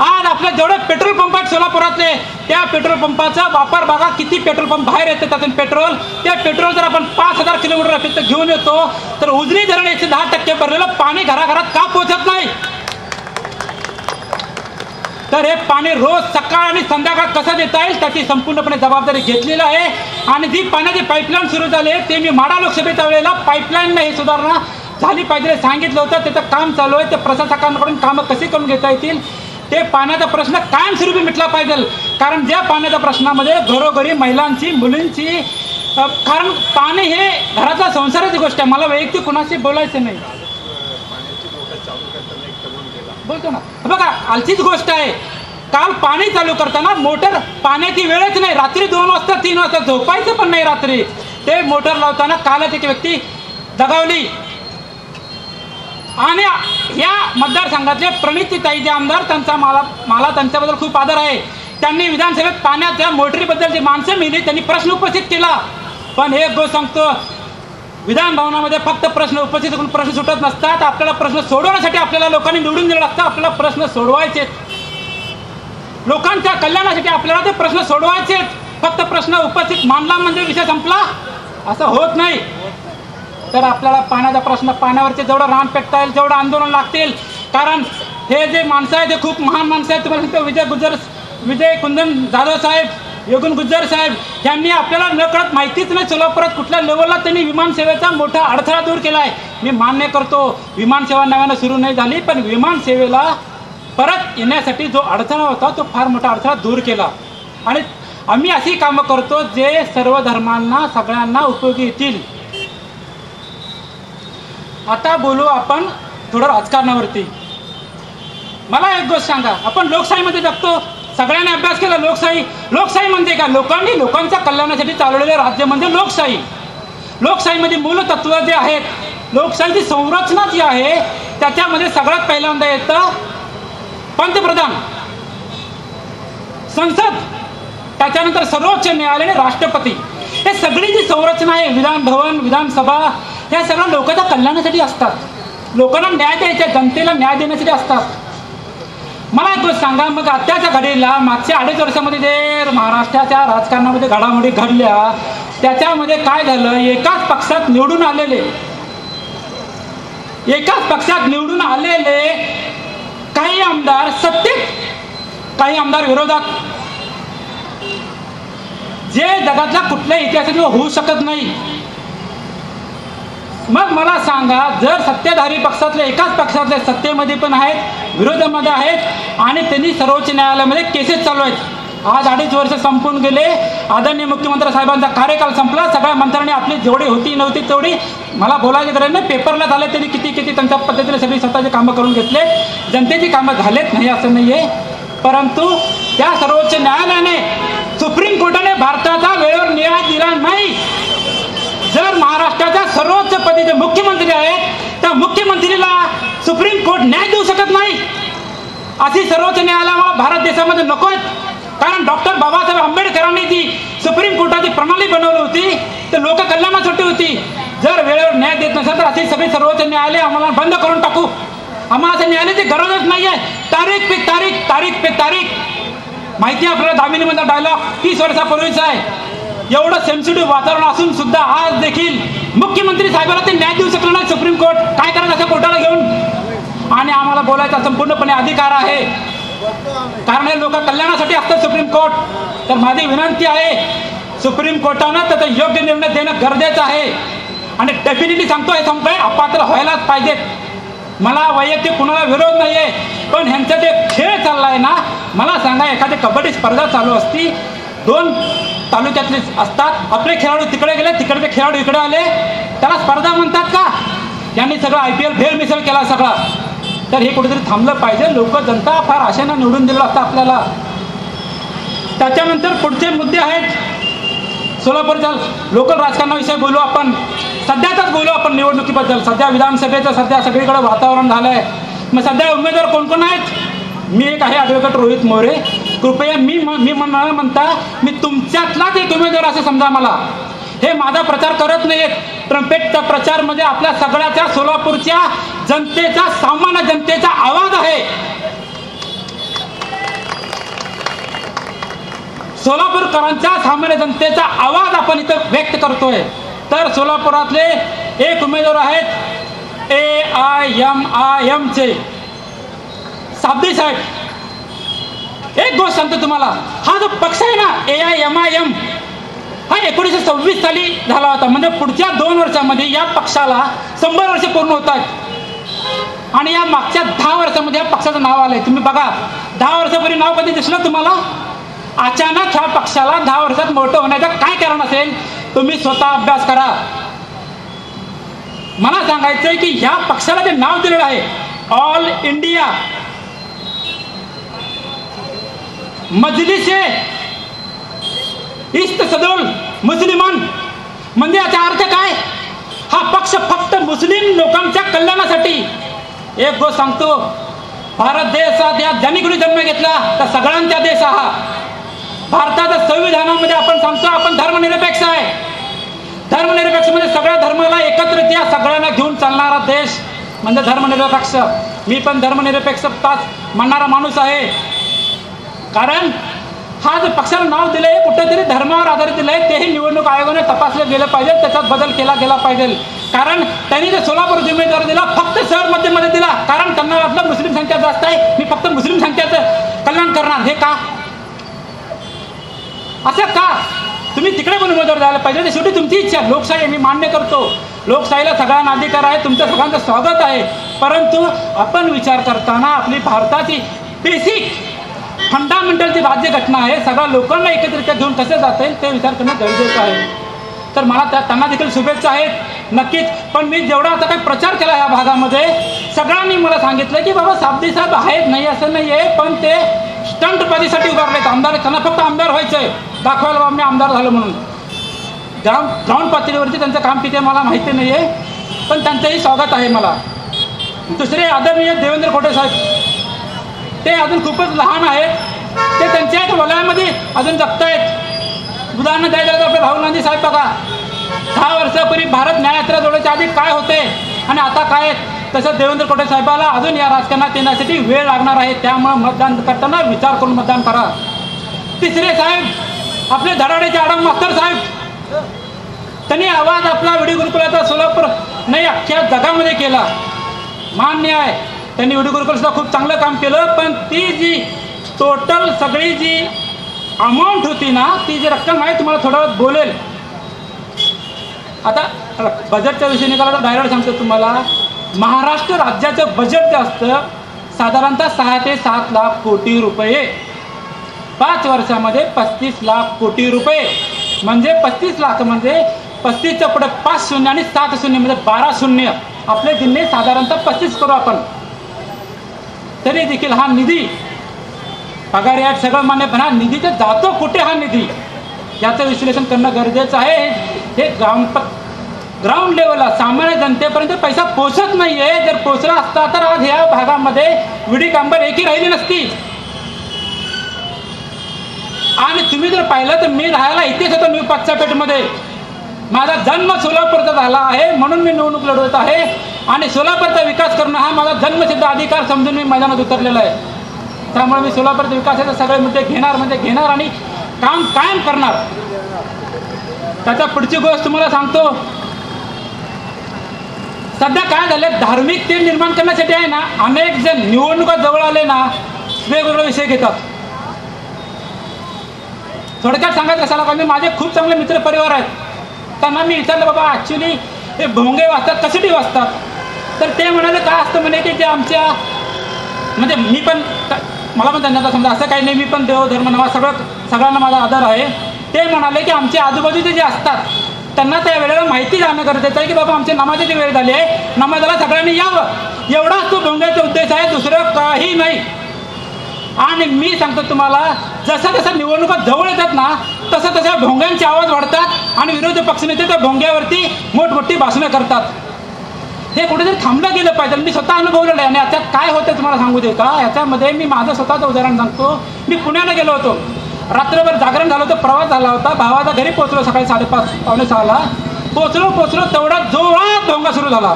आज आपल्या जेवढे पेट्रोल पंप आहेत सोलापुरातले, त्या पेट्रोल पंपाचा वापर बघा, किती पेट्रोल पंप बाहेर येते त्यातून पेट्रोल. त्या पेट्रोल जर आपण 5000 किलोमीटर अपेक्षा घेऊन येतो तर उजनी धरण 110% भरलेलं पाणी घराघरात का पोहोचत नाही. तर हे पाणी रोज सकाळ आणि संध्याकाळ कसं देता येईल त्याची संपूर्णपणे जबाबदारी घेतलेली आहे. आणि जी पाण्याची पाईपलाईन सुरू झाली आहे ते मी माढा लोकसभेच्या वेळेला पाईपलाईनला ही सुधारणा झाली पाहिजे सांगितलं होतं, त्याचं काम चालू आहे. ते प्रशासकांकडून कामं कशी करून घेता येतील, ते पाण्याचा प्रश्न कायमस्वरूपी मिटला पाहिजे. कारण ज्या पाण्याच्या प्रश्नामध्ये घरोघरी महिलांची, मुलींची, कारण पाणी हे घरातल्या संसाराची गोष्ट आहे. मला वैयक्तिक कुणाशी बोलायचं नाही, बोलतो ना. बघा आलचीच गोष्ट आहे, काल पाणी चालू करताना मोटर पाण्याची वेळच नाही, रात्री 2 वाजता 3 वाजता झोपायचं पण नाही रात्री. ते मोटर लावताना कालच एक व्यक्ती दगावली. आणि या मतदारसंघातले प्रणितीताई जे आमदार, त्यांचा मला त्यांच्याबद्दल खूप आदर आहे. त्यांनी विधानसभेत पाण्याच्या मोटरीबद्दल जी माणसं मिळली त्यांनी प्रश्न उपस्थित केला. पण एक गोष्ट सांगतो, विधान भवनामध्ये फक्त प्रश्न उपस्थित करून प्रश्न सुटत नसतात. आपल्याला प्रश्न सोडवण्यासाठी आपल्याला लोकांनी निवडून दिलेलं असतं. आपल्याला प्रश्न सोडवायचे, लोकांच्या कल्याणासाठी आपल्याला ते प्रश्न सोडवायचे. फक्त प्रश्न उपस्थित मांडला म्हणजे विषय संपला असं होत नाही. तर आपल्याला पाण्याचा प्रश्न, पाण्यावरचे जेवढं रान पेटता येईल, जेवढं आंदोलन लागतील. कारण हे जे माणसं आहेत ते खूप महान माणसं आहेत. तुम्हाला सांगतो, विजय कुंदन जाधव साहेब, योगन गुज्जर साहेब यांनी आपल्याला न कळत, माहितीच नाही सोलापुरात कुठल्या लेवलला त्यांनी विमानसेवेचा मोठा अडथळा दूर केला आहे. मी मान्य करतो विमानसेवा नव्यानं सुरू नाही झाली, पण विमानसेवेला परत येण्यासाठी जो अडथळा होता तो फार मोठा अडथळा दूर केला. आणि आम्ही अशी कामं करतो जे सर्व धर्मांना, सगळ्यांना उपयोगी येतील. आता बोलू आपण थोडं राजकारणावरती. मला एक गोष्ट सांगा, आपण लोकशाहीमध्ये जगतो, सगळ्यांनी अभ्यास केला. लोकशाही म्हणजे काय? लोकांच्या कल्याणासाठी चालवलेले राज्य म्हणजे लोकशाही. लोकशाहीमध्ये मूलतत्व जे आहेत, लोकशाहीची संरचना जी आहे त्याच्यामध्ये सगळ्यात पहिल्यांदा येतं पंतप्रधान, संसद, त्याच्यानंतर सर्वोच्च न्यायालय आणि राष्ट्रपती. हे सगळी जी संरचना आहे, विधान भवन, विधानसभा, ह्या सगळ्या लोकांच्या कल्याणासाठी असतात, लोकांना न्याय द्यायच्या, जनतेला न्याय देण्यासाठी असतात. मला एक गोष्ट सांगा, मग आत्ताच्या घडीला मागच्या 2.5 वर्षामध्ये जे महाराष्ट्राच्या राजकारणामध्ये घडामोडी घडल्या त्याच्यामध्ये काय झालं, एकाच पक्षात निवडून आलेले काही आमदार सत्तेत, काही आमदार विरोधात, जे जगातल्या कुठल्याही इतिहासात होऊ शकत नाही. मग मला सांगा, जर सत्ताधारी पक्षातले एकाच पक्षातले सत्तेमध्ये पण आहेत, विरोधामध्ये आहेत आणि त्यांनी सर्वोच्च न्यायालयामध्ये केसेस चालू आहेत. आज 2.5 वर्ष संपून गेले, आदरणीय मुख्यमंत्री साहेबांचा कार्यकाल संपला, सगळ्या मंत्र्यांनी आपली जेवढी होती नव्हती तेवढी, मला बोलायची गरज नाही, पेपरला झाले त्यांनी किती त्यांच्या पद्धतीने सगळी स्वतःची कामं करून घेतले. जनतेची कामं झालेत नाही असं नाही आहे, परंतु त्या सर्वोच्च न्यायालयाने, सुप्रीम कोर्टाने भारताचा वेळेवर न्याय दिला नाही. जर महाराष्ट्राच्या सर्वोच्च पदी जे मुख्यमंत्री आहेत त्या मुख्यमंत्रीला सुप्रीम कोर्ट न्याय देऊ शकत नाही. अशी सर्वोच्च न्यायालयाला भारत देशामध्ये नको आहेत. कारण डॉक्टर बाबासाहेब आंबेडकरांनी जी सुप्रीम कोर्टाची प्रणाली बनवली होती ते लोक कल्याणासाठी होती. जर वेळेवर न्याय देत नसेल तर अशी सगळी सर्वोच्च न्यायालय आम्हाला बंद करून टाकू. आम्हाला असं न्यायालयाची गरजच नाही आहे. तारीख पे तारीख. माहिती आहे आपल्याला, दामिनीमधला डायलॉग 30 वर्षापूर्वीचा आहे. एवढं सेन्सिटिव्ह वातावरण असून सुद्धा आज देखील मुख्यमंत्री साहेबांना ते न्याय देऊ शकलं नाही सुप्रीम कोर्ट. काय करायचं असं कोर्टाला घेऊन? आणि आम्हाला बोलायचा संपूर्णपणे अधिकार आहे, कारण हे लोक कल्याणासाठी असतात सुप्रीम कोर्ट. तर माझी विनंती आहे, सुप्रीम कोर्टानं त्याचा योग्य निर्णय देणं गरजेचं आहे. आणि डेफिनेटली सांगतो, हे संपय अपात्र व्हायलाच पाहिजेत. मला वैयक्तिक कुणाला विरोध नाही आहे, पण ह्यांचा जे खेळ चाललाय ना, मला सांगा, एखादी कबड्डी स्पर्धा चालू असती, 2 तालुक्यातले असतात, आपले खेळाडू तिकडे गेले, तिकडचे खेळाडू इकडे आले, त्याला स्पर्धा म्हणतात का? यांनी सगळं IPL भेळमिसळ केला सगळा. तर हे कुठेतरी थांबलं पाहिजे. लोक, जनता फार आशेनं निवडून दिलं असतं आपल्याला. त्याच्यानंतर पुढचे मुद्दे आहेत सोलापूरच्या लोकल राजकारणाविषयी बोलू आपण. सध्याचाच बोलू आपण निवडणुकीबद्दल. सध्या विधानसभेचं सध्या सगळीकडे वातावरण झालंय. मग सध्या उमेदवार कोण कोण आहेत? मी एक आहे, ॲडव्होकेट रोहित मोरे. कृपया मी म्हणता मी तुमच्यातलाच एक उमेदवार असं समजा मला. हे माझा प्रचार करत नाहीत, ट्रम्पेटचा प्रचार म्हणजे आपल्या सगळ्याच्या सोलापूरच्या जनतेचा, सामान्य जनतेचा आवाज आहे. सोलापूरकरांच्या सामान्य जनतेचा आवाज आपण इथं व्यक्त करतोय. तर सोलापुरातले एक उमेदवार आहेत AIMIM चे साबदे साहेब. एक गोष्ट सांगतो तुम्हाला, हा जो पक्ष आहे ना AIMIM, हा 1926 साली झाला होता. म्हणजे पुढच्या 2 वर्षामध्ये या पक्षाला 100 वर्ष पूर्ण होत आहेत. आणि या मागच्या 10 वर्षामध्ये या पक्षाचं नाव आलंय. तुम्ही बघा, 10 वर्षापूर्वी नाव कधी दिसलं तुम्हाला? अचानक ह्या पक्षाला 10 वर्षात मोठं होण्याचं काय कारण असेल? तुम्ही स्वतः अभ्यास करा. मला सांगायचंय की ह्या पक्षाला जे नाव दिलेलं आहे, ऑल इंडिया मजलिस इस्त सदुल मुस्लिमान, म्हणजे याचा अर्थ काय? हा पक्ष फक्त मुस्लिम लोकांच्या कल्याणासाठी. एक गोष्ट सांगतो, भारत देश हा ज्यांनी कोणी जन्म घेतला तर सगळ्यांचा देश हा. भारताच्या संविधानामध्ये आपण सांगतो आपण धर्मनिरपेक्ष आहे. धर्मनिरपेक्ष म्हणजे सगळ्या धर्माला एकत्रित या सगळ्यांना घेऊन चालणारा देश म्हणजे धर्मनिरपेक्ष. मी पण धर्मनिरपेक्षताच म्हणणारा माणूस आहे. कारण हा जे पक्षाला नाव दिलंय कुठेतरी धर्मावर आधारित दिलंय, तेही निवडणूक आयोगाने तपासलं गेलं पाहिजे, त्याच्यात बदल केला गेला पाहिजे. कारण त्यांनी जे सोलापूर उमेदवार दिला फक्त शहरमध्ये दिला, कारण त्यांना वाटलं मुस्लिम संख्या जास्त आहे, मी फक्त मुस्लिम संख्याचं कल्याण करणार. हे का असं का? तुम्ही तिकडे पण उमेदवार द्यायला पाहिजे. ते शेवटी तुमची इच्छा. लोकशाही मी मान्य करतो, लोकशाहीला सगळ्यांना अधिकार आहे, तुमच्या सगळ्यांचं स्वागत आहे. परंतु आपण विचार करताना आपली भारताची बेसिक फंडामेंटल जी राज्यघटना आहे, सगळ्या लोकांना एकत्रित घेऊन कसं जाता येईल ते विचार करणं गरजेचं आहे. तर मला त्यांना देखील शुभेच्छा आहेत नक्कीच. पण मी जेवढा आता काही प्रचार केला या भागामध्ये, सगळ्यांनी मला सांगितलं की बाबा साबदे साहेब आहेत, नाही असं नाही आहे, पण ते स्टंट पदीसाठी उभारलेत. आमदार, त्यांना फक्त आमदार व्हायचंय, दाखवायला बाबा मी आमदार झालो म्हणून. ग्राउंड पातळीवरती त्यांचं काम किती मला माहिती नाही आहे, पण त्यांचंही स्वागत आहे मला. दुसरे आदरणीय देवेंद्र खोटे साहेब, ते अजून खूपच लहान आहेत, ते त्यांच्या वलयामध्ये अजून जगतायत. उदाहरण द्यायचं तर आपले राहुल गांधी साहेब बघा, 10 वर्षापूर्वी भारत न्याययात्रा जोडायच्या आधी काय होते आणि आता काय, तसं देवेंद्र फडणवीस साहेबाला अजून या राजकारणात येण्यासाठी वेळ लागणार आहे. त्यामुळे मतदान करताना विचार करून मतदान करा. तिसरे साहेब, आपले धडाड्याचे आडम मास्तर साहेब, त्यांनी आवाज आपला व्हिडिओ गुरुकुलाचा सोलापूर नाही अख्ख्या जगामध्ये केला. मान्य आहे, त्यांनी व्हिडिओ गुरुकुल सुद्धा खूप चांगलं काम केलं. पण ती जी टोटल सगळी जी अमाऊंट होती ना, ती जी रक्कम आहे, तुम्हाला थोडा वेळ बोलेल. आता बजेटच्या विषयी निघाला तर डायरेक्ट सांगतो तुम्हाला, महाराष्ट्र राज्याचं बजेट जे असतं साधारणतः 6 ते 7 लाख कोटी रुपये. 5 वर्षामध्ये 35 लाख कोटी रुपये. म्हणजे 35 लाख म्हणजे 35च्या पुढे 5 शून्य आणि 7 शून्य म्हणजे 12 शून्य. आपले जिल्हे साधारणतः 35 करू आपण. तरी देखील हा निधी, पगार यात सगळं मान्य, पण हा निधी तर जातो कुठे, हा निधी याचं विश्लेषण करणं गरजेचं आहे. हे ग्राउंड लेवलला सामान्य जनतेपर्यंत पैसा पोहोचत नाहीये. जर पोहोचला असता तर आज ह्या भागामध्ये विडी कामगार एकही राहिली नसती. आणि तुम्ही जर पाहिलं तर मी राहायला इथेच होतो, न्यू पाचपेठमध्ये. माझा जन्म सोलापूरचा झाला आहे, म्हणून मी निवडणूक लढवत आहे. आणि सोलापूरचा विकास करणं हा माझा जन्मसिद्ध अधिकार समजून मी मैदानात उतरलेला आहे. त्यामुळे मी सोलापूरचा विकासाचे सगळे मुद्दे घेणार आणि काम कायम करणार. त्याच्या पुढची गोष्ट तुम्हाला सांगतो. सध्या काय झालं, धार्मिक तेढ निर्माण करण्यासाठी आहे ना, अनेक जण निवडणुका जवळ आले ना वेगवेगळे विषय घेतात. थोडक्यात सांगायचं कशाला का, मी माझे खूप चांगले मित्र परिवार आहेत. त्यांना मी विचारलं, बाबा ॲक्च्युली हे भोंगे वाचतात कशासाठी वाचतात? तर ते म्हणाले काय असतं म्हणे की जे आमच्या म्हणजे मी पण, मला पण त्यांना समजा असं काही नाही, मी पण देवधर्म नावा सगळ्यांना माझा आदर आहे. ते म्हणाले की आमचे आजूबाजूचे जे असतात त्यांना त्या वेळेला माहिती जाणं गरजेचं आहे की बाबा आमच्या नमाजाची वेळ झाली आहे, नमाजाला सगळ्यांनी यावं. एवढाच तो भोंग्याचा उद्देश आहे, दुसरं काही नाही. आणि मी सांगतो तुम्हाला, जसं जसं निवडणुका जवळ येतात ना तसं तसं भोंग्यांचे आवाज वाढतात आणि विरोधी पक्षनेते त्या भोंग्यावरती मोठमोठी भाषणं करतात. हे कुठेतरी थांबलं गेलं पाहिजे. मी स्वतः अनुभवलेलं आहे. आणि याच्यात काय होतं तुम्हाला सांगू दे का, याच्यामध्ये मी माझं स्वतःचं उदाहरण सांगतो. मी पुण्याला गेलो होतो, रात्रभर जागरण झालं होतं, प्रवास झाला होता. भावाच्या घरी पोहोचलो सकाळी 5:30 पावणे 6ला. पोहोचलो तेवढा जोरात भोंगा सुरू झाला.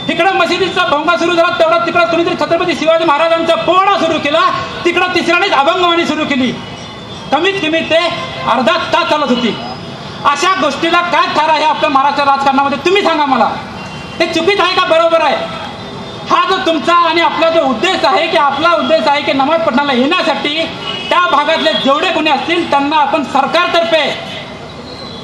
तिकडं मशिदीचा भोंगा सुरू झाला, तेवढा तिकडं कुणीतरी छत्रपती शिवाजी महाराजांचा पोवाडा सुरू केला. तिकडं तिसऱ्यानेच अभंगवाणी सुरू केली. कमीत कमी ते अर्धा तास चालत होती. अशा गोष्टीला काय थार आहे आपल्या महाराष्ट्र राजकारणामध्ये, तुम्ही सांगा मला. हे चुकीचं आहे का बरोबर आहे? हा जो तुमचा आणि आपला जो उद्देश आहे की आपला उद्देश आहे की नमाज पठणाला येण्यासाठी त्या भागातले जेवढे कोणी असतील त्यांना आपण सरकारतर्फे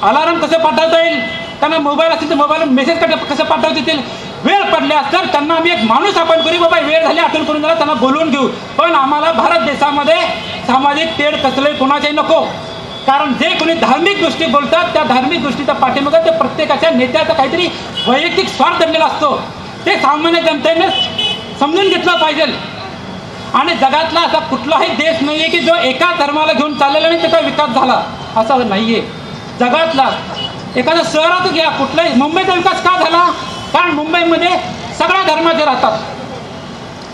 अलार्म कसं पाठवता येईल, त्यांना मोबाईल असतील तर मोबाईल मेसेज कसं पाठवता येतील, वेळ पडल्यास तर त्यांना आम्ही एक माणूस आपण करू, बाबा वेळ झाली आठवण करून द्या, त्यांना बोलवून घेऊ. पण आम्हाला भारत देशामध्ये सामाजिक तेढ कसले कोणाच्याही नको. कारण जे कोणी धार्मिक गोष्टी बोलतात त्या धार्मिक गोष्टीचा पाठीमागे ते प्रत्येकाच्या नेत्याचा काहीतरी वैयक्तिक स्वार्थ दडलेला असतो. ते सामान्य जनतेने समजून घेतलं पाहिजे. आणि जगातला असा कुठलाही देश नाही आहे की जो एका धर्माला घेऊन चाललेला नाही त्याचा विकास झाला, असं नाही आहे. जगातला एखाद्या शहरातच घ्या, कुठलाही, मुंबईचा विकास का झाला? कारण मुंबईमध्ये सगळ्या धर्माचे राहतात,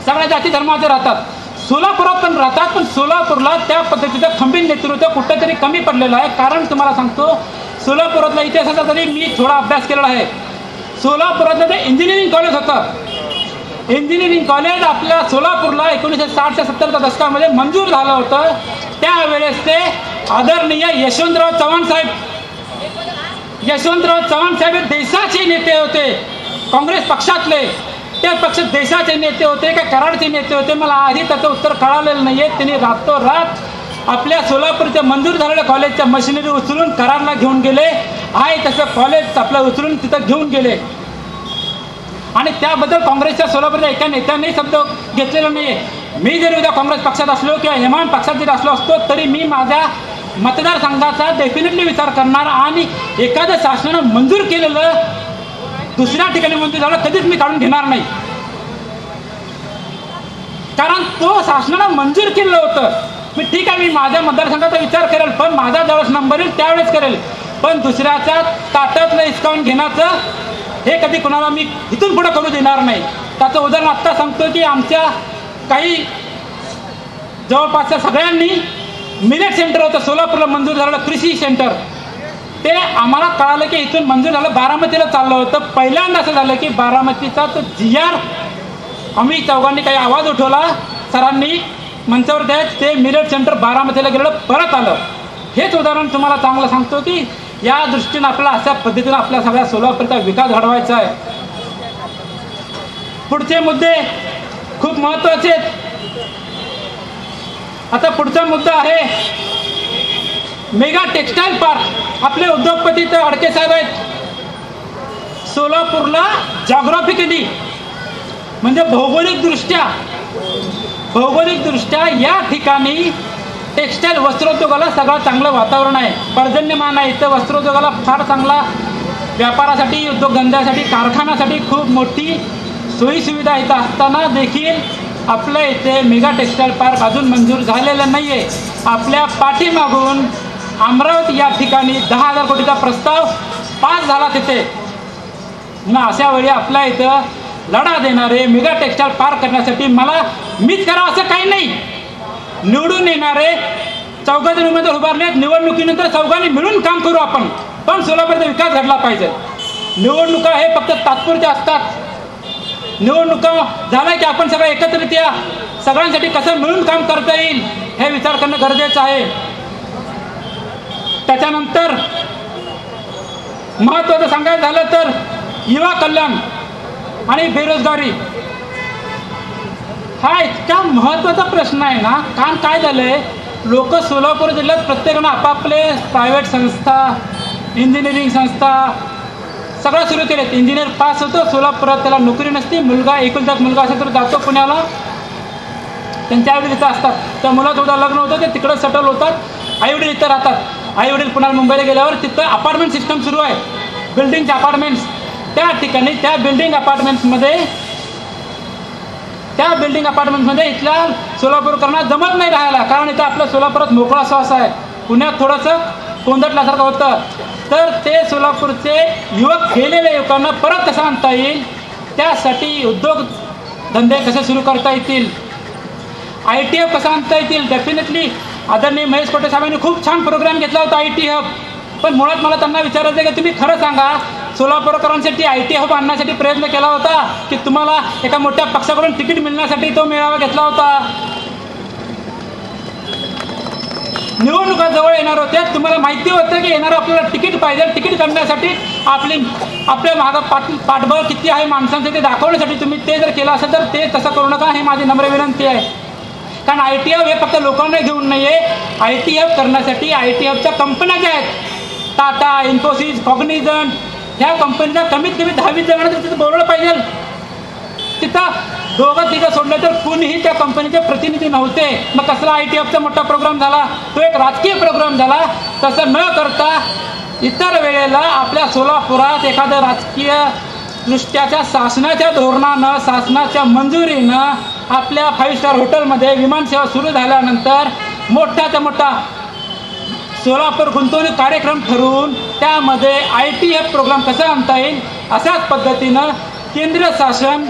सगळ्या जाती धर्माचे राहतात. सोलापुरात पण राहतात, पण सोलापूरला त्या पद्धतीचं खंबीर नेतृत्व कुठेतरी कमी पडलेलं आहे. कारण तुम्हाला सांगतो, सोलापुरातल्या इतिहासाचा तरी मी थोडा अभ्यास केलेला आहे. सोलापुरातलं ते इंजिनिअरिंग कॉलेज होतं. इंजिनिअरिंग कॉलेज आपल्या सोलापूरला 1960 ते 70च्या दशकामध्ये मंजूर झालं होतं. त्यावेळेस ते आदरणीय यशवंतराव चव्हाण साहेब हे देशाचे नेते होते, काँग्रेस पक्षातले. ते पक्ष देशाचे नेते होते का कराडचे नेते होते मला आधी त्याचं उत्तर कळालेलं नाही आहे. त्यांनी रातोरात आपल्या सोलापूरच्या मंजूर झालेल्या कॉलेजच्या मशिनरी उचलून कराडला घेऊन गेले. आहे तसं कॉलेज आपलं उचलून तिथं घेऊन गेले. आणि त्याबद्दल काँग्रेसच्या सोलापूरच्या एका नेत्याने शब्द घेतलेला नाही आहे. मी जरी उद्या काँग्रेस पक्षात असलो किंवा हेमान पक्षात जरी असलो असतो तरी मी माझ्या मतदारसंघाचा डेफिनेटली विचार करणार. आणि एखाद्या शासनानं मंजूर केलेलं दुसऱ्या ठिकाणी मंजूर झालं कधीच मी काढून घेणार नाही. कारण तो शासनानं मंजूर केलेलं होतं. मी ठीक आहे, मी माझ्या मतदारसंघाचा विचार करेल, पण माझा ज्यावेळेस नंबर येईल त्यावेळेस करेल. पण दुसऱ्याच्या ताटातलं हिसकावून घेण्याचं हे कधी कुणाला मी इथून पुढे करू देणार नाही. त्याचं उदाहरण आत्ता सांगतो की आमच्या काही जवळपासच्या सगळ्यांनी मिलेट सेंटर होतं सोलापूरला मंजूर झालेलं कृषी सेंटर. ते आम्हाला कळालं की इथून मंजूर झालं, बारामतीला चाललं होतं. पहिल्यांदा असं झालं की बारामतीचा तो GR आम्ही चौघांनी काही आवाज उठवला, सरांनी मंचावर द्यायच, ते मिरट सेंटर बारामतीला गेलं, परत आलं. हेच उदाहरण तुम्हाला चांगलं सांगतो की या दृष्टीनं आपल्याला अशा पद्धतीनं आपल्या सगळ्या सोलापूरचा विकास घडवायचा आहे. पुढचे मुद्दे खूप महत्त्वाचे आहेत. आता पुढचा मुद्दा आहे मेगा टेक्सटाईल पार्क. आपले उद्योगपती तर अडके साहेब आहेत. सोलापूरला जॉग्राफिकली म्हणजे भौगोलिकदृष्ट्या या ठिकाणी टेक्सटाईल वस्त्रोद्योगाला सगळं चांगलं वातावरण आहे, पर्जन्यमान आहे. तर वस्त्रोद्योगाला फार चांगला, व्यापारासाठी, उद्योगधंद्यासाठी, कारखान्यासाठी खूप मोठी सोयीसुविधा इथं असताना देखील आपल्या इथे मेगा टेक्सटाईल पार्क अजून मंजूर झालेला नाही आहे. आपल्या पाठीमागून अमरावती या ठिकाणी 10,000 कोटीचा प्रस्ताव पास झाला तिथे. मग अशा वेळी आपल्या इथं लढा देणारे मेगा टेक्सटाईल पार्क करण्यासाठी मीच करावं असं काही नाही. निवडून येणारे 14 उमेदवार उभारले, निवडणुकीनंतर चौघांनी मिळून काम करू आपण. पण सोलापूरचा विकास घडला पाहिजे. निवडणुका हे फक्त तात्पुरत्या असतात. निवडणुका झाल्या की आपण सगळं एकत्रित या सगळ्यांसाठी कसं मिळून काम करता येईल हे विचार करणं गरजेचं आहे. त्याच्यानंतर महत्त्वाचं सांगायचं झालं तर युवा कल्याण आणि बेरोजगारी हा इतका महत्त्वाचा प्रश्न आहे ना. कारण काय झालंय, लोक सोलापूर जिल्ह्यात प्रत्येकानं आपापले प्रायव्हेट संस्था, इंजिनिअरिंग संस्था सगळं सुरू केलेत. इंजिनियर पास होतो सोलापुरात, त्याला नोकरी नसते, मुलगा एकुलता मुलगा असेल तर जातो पुण्याला, त्यांच्या आईवडील इथं असतात. त्या मुलासुद्धा लग्न होतं, ते तिकडं सेटल होतात, आईवडील इथं राहतात. आईवडील पुन्हा मुंबईला गेल्यावर तिथं अपार्टमेंट सिस्टम सुरू आहे, बिल्डिंगचे अपार्टमेंट्स. त्या ठिकाणी त्या बिल्डिंग अपार्टमेंट्समध्ये इथल्या सोलापूरकरांना जमत नाही राहायला, कारण इथं आपल्या सोलापुरात मोकळा श्वास आहे. पुण्यात थोडंसं कोंदटल्यासारखं होतं. तर ते सोलापूरचे युवक गेलेल्या युवकांना परत कसं आणता येईल, त्यासाठी उद्योगधंदे कसे सुरू करता येतील, ITF कसं आणता येतील. डेफिनेटली आदरणीय महेश कोटे साहेबांनी खूप छान प्रोग्राम घेतला होता IT हब. पण मुळात मला त्यांना विचारायचं आहे की तुम्ही खरं सांगा, सोलापूरकरांसाठी IT हब आणण्यासाठी प्रयत्न केला होता की तुम्हाला एका मोठ्या पक्षाकडून तिकीट मिळण्यासाठी तो मेळावा घेतला होता? निवडणुका जवळ येणार होत्या, तुम्हाला माहिती होतं की येणार आपल्याला तिकीट पाहिजे. तिकीट काढण्यासाठी आपल्या मागं पाठबळ किती आहे माणसांचं ते दाखवण्यासाठी तुम्ही ते जर केलं असेल तर ते तसं करू नका, हे माझी नम्र विनंती आहे. कारण IT हब हे फक्त लोकांना घेऊन नाही आहे. IT हब करण्यासाठी IT हबच्या कंपन्या ज्या आहेत, टाटा, इन्फोसिस, कॉग्निझंट, ह्या कंपनीला कमीत कमी 10-20 जणांना तिथं बोलवलं पाहिजे. तिथं 2-3 सोडलं तर कुणीही त्या कंपनीचे प्रतिनिधी नव्हते. मग कसला IT हबचा मोठा प्रोग्राम झाला, तो एक राजकीय प्रोग्राम झाला. तसं न करता इतर वेळेला आपल्या सोलापुरात एखादं राजकीय दृष्ट्याच्या शासनाच्या धोरणानं, शासनाच्या मंजुरीनं आपल्या 5 स्टार हॉटेलमध्ये विमानसेवा सुरू झाल्यानंतर मोठ्याच्या मोठा सोलापूर गुंतवणूक कार्यक्रम ठरवून त्यामध्ये IT हब प्रोग्राम कसा आणता येईल, अशाच पद्धतीनं केंद्र शासन,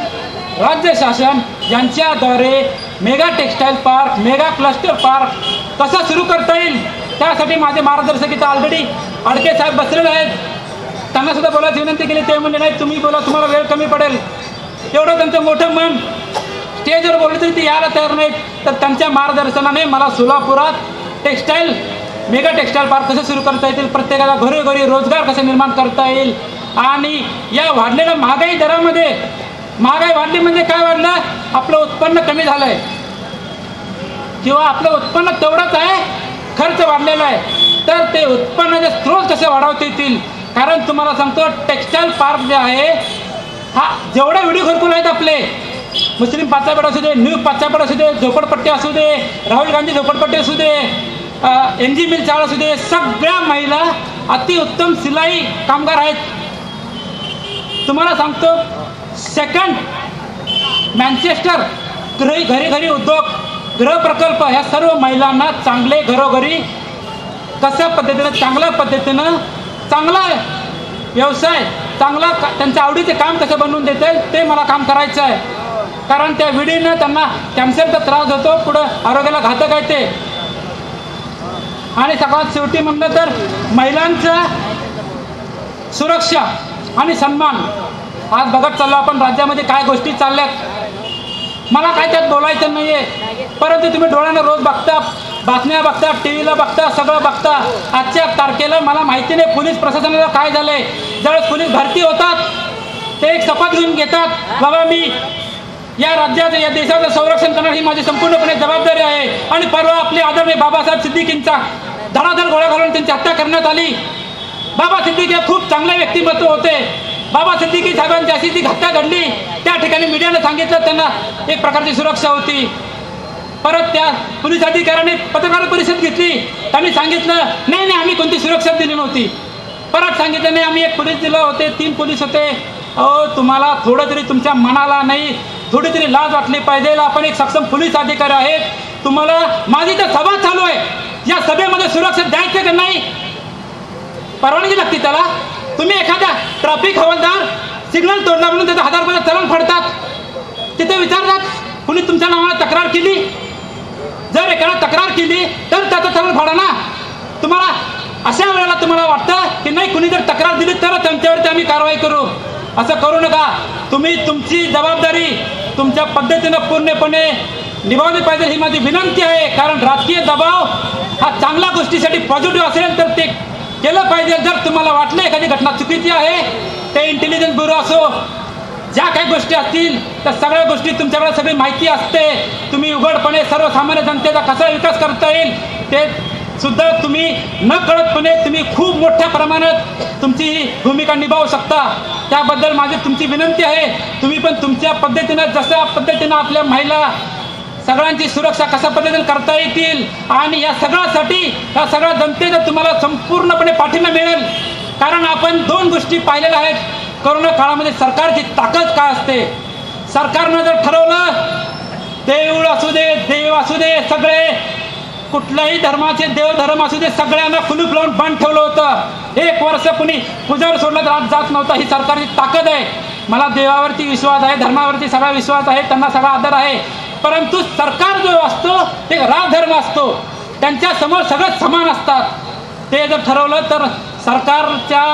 राज्य शासन यांच्याद्वारे mega textile park, mega cluster park कसा सुरू करता येईल, त्यासाठी माझे मार्गदर्शक इथं ऑलरेडी अडके साहेब बसलेले आहेत. त्यांना सुद्धा बोलायची विनंती केली, ते म्हणजे नाही तुम्ही बोला, तुम्हाला वेळ कमी पडेल. एवढं त्यांचं मोठं मन, स्टेजवर बोललं तरी ते यायला तयार नाहीत. तर त्यांच्या मार्गदर्शनाने मला सोलापुरात मेगा टेक्सटाईल पार्क कसं सुरू करता येतील, प्रत्येकाला घरोघरी रोजगार कसे निर्माण करता येईल, आणि या वाढलेल्या महागाई दरामध्ये, महागाई वाढली म्हणजे काय वाढलं, आपलं उत्पन्न कमी झालं आहे किंवा आपलं उत्पन्न तेवढंच आहे, खर्च वाढलेला आहे. तर ते उत्पन्नाचे स्रोत कसे वाढवता येतील, कारण तुम्हाला सांगतो टेक्सटाईल पार्क जे आहे, हा जेवढे व्हिडिओ घरकुल आहेत आपले, मुस्लिम पाचापेठ असू दे, न्यू पाचापेठ असू दे, झोपडपट्टी असू दे, राहुल गांधी झोपडपट्टी असू दे, NG मिल चाळ असू दे, सगळ्या महिला अतिउत्तम सिलाई कामगार आहेत. तुम्हाला सांगतो सेकंड मँचेस्टर घरी उद्योग, गृह प्रकल्प, ह्या सर्व महिलांना चांगले घरोघरी कशा पद्धतीनं, चांगल्या पद्धतीनं चांगला व्यवसाय, चांगला त्यांच्या आवडीचे काम कसं बनवून देता येईल ते मला काम करायचं आहे. कारण त्या विडीनं त्यांना कॅन्सरचा त्रास होतो, पुढं आरोग्याला घातक आहे ते. आणि सगळ्यात शेवटी म्हणलं तर महिलांचं सुरक्षा आणि सन्मान आज बघत चाललो आपण राज्यामध्ये काय गोष्टी चालल्यात. मला काय त्यात बोलायचं नाही आहे, परंतु तुम्ही डोळ्यानं रोज बघता, बातम्या बघता, टी व्हीला बघता, सगळं बघता. आजच्या तारखेला मला माहिती नाही पोलीस प्रशासनाला काय झालंय. ज्यावेळेस पोलीस भरती होतात ते एक शपथ घेऊन घेतात, बाबा मी या राज्याचं या देशाचं संरक्षण करणार ही माझी संपूर्णपणे जबाबदारी आहे. आणि परवा आपले आदरणीय बाबासाहेब सिद्दीकींचा धडाधड गोळ्या घालून त्यांची हत्या करण्यात आली. बाबा सिद्दीकी खूप चांगले व्यक्तिमत्व होते. बाबा सिद्दीकी साहेबांची अशी ती हत्या घडली, त्या ठिकाणी मीडियानं सांगितलं त्यांना एक प्रकारची सुरक्षा होती. परत त्या पोलीस अधिकाऱ्यांनी पत्रकार परिषद घेतली, त्यांनी सांगितलं नाही नाही आम्ही कोणती सुरक्षा दिली नव्हती. परत सांगितलं नाही आम्ही एक पोलीस दिलं होते, 3 पोलीस होते. अहो तुम्हाला थोडं तरी तुमच्या मनाला नाही, थोडी तरी लाज वाटली पाहिजे. आपण एक सक्षम पोलीस अधिकारी आहेत. तुम्हाला माझी तर सभा चालू आहे, या सभेमध्ये सुरक्षा द्यायचं का नाही, परवानगी लागते त्याला. तुम्ही एखाद्या ट्रॅफिक हवालदार सिग्नल तोडला म्हणून त्याचं 1000 रुपयाचं चलन फाडतात, तिथे विचारतात कुणी तुमच्या नावाने तक्रार केली. जर एखादा तक्रार केली तर त्याचं चलन फाडा ना. तुम्हाला अशा वेळेला तुम्हाला वाटतं की नाही कुणी जर तक्रार दिली तर त्यांच्यावरती आम्ही कारवाई करू. असं करू नका. तुम्ही तुमची जबाबदारी तुमच्या पद्धतीनं पूर्णपणे निभावली पाहिजे ही माझी विनंती आहे. कारण राजकीय दबाव हा चांगल्या गोष्टीसाठी पॉझिटिव्ह असेल तर ते केलं पाहिजे. जर तुम्हाला वाटलं एखादी घटना चुकीची आहे, ते इंटेलिजन्स ब्युरो असो, ज्या काही गोष्टी असतील त्या सगळ्या गोष्टी तुमच्याकडे सगळी माहिती असते. तुम्ही उघडपणे सर्वसामान्य जनतेचा कसा विकास करता येईल ते सुद्धा तुम्ही न कळतपणे तुम्ही खूप मोठ्या प्रमाणात तुमची भूमिका निभावू शकता. त्याबद्दल माझी तुमची विनंती आहे. तुम्ही पण तुमच्या पद्धतीनं जशा पद्धतीनं आपल्या महिला सगळ्यांची सुरक्षा कशा पद्धतीने करता येतील आणि या सगळ्यासाठी या सगळ्या जनतेचा तुम्हाला संपूर्णपणे पाठिंबा मिळेल. कारण आपण 2 गोष्टी पाहिलेल्या आहेत कोरोना काळामध्ये. सरकारची ताकद काय असते. सरकारनं जर ठरवलं देऊळ असू दे, देव असू दे, सगळे कुठल्याही धर्माचे देव धर्म असू दे सगळ्यांना कुलूप लावून बंद ठेवलं होतं. 1 वर्ष कुणी पुजावर सोडलं तर आज जात नव्हता. ही सरकारची ताकद आहे. मला देवावरती विश्वास आहे, धर्मावरती सगळा विश्वास आहे, त्यांना सगळा आदर आहे. परंतु सरकार जो असतो ते राजधर्म असतो, त्यांच्या समोर सगळं समान असतात. ते जर ठरवलं तर सरकारच्या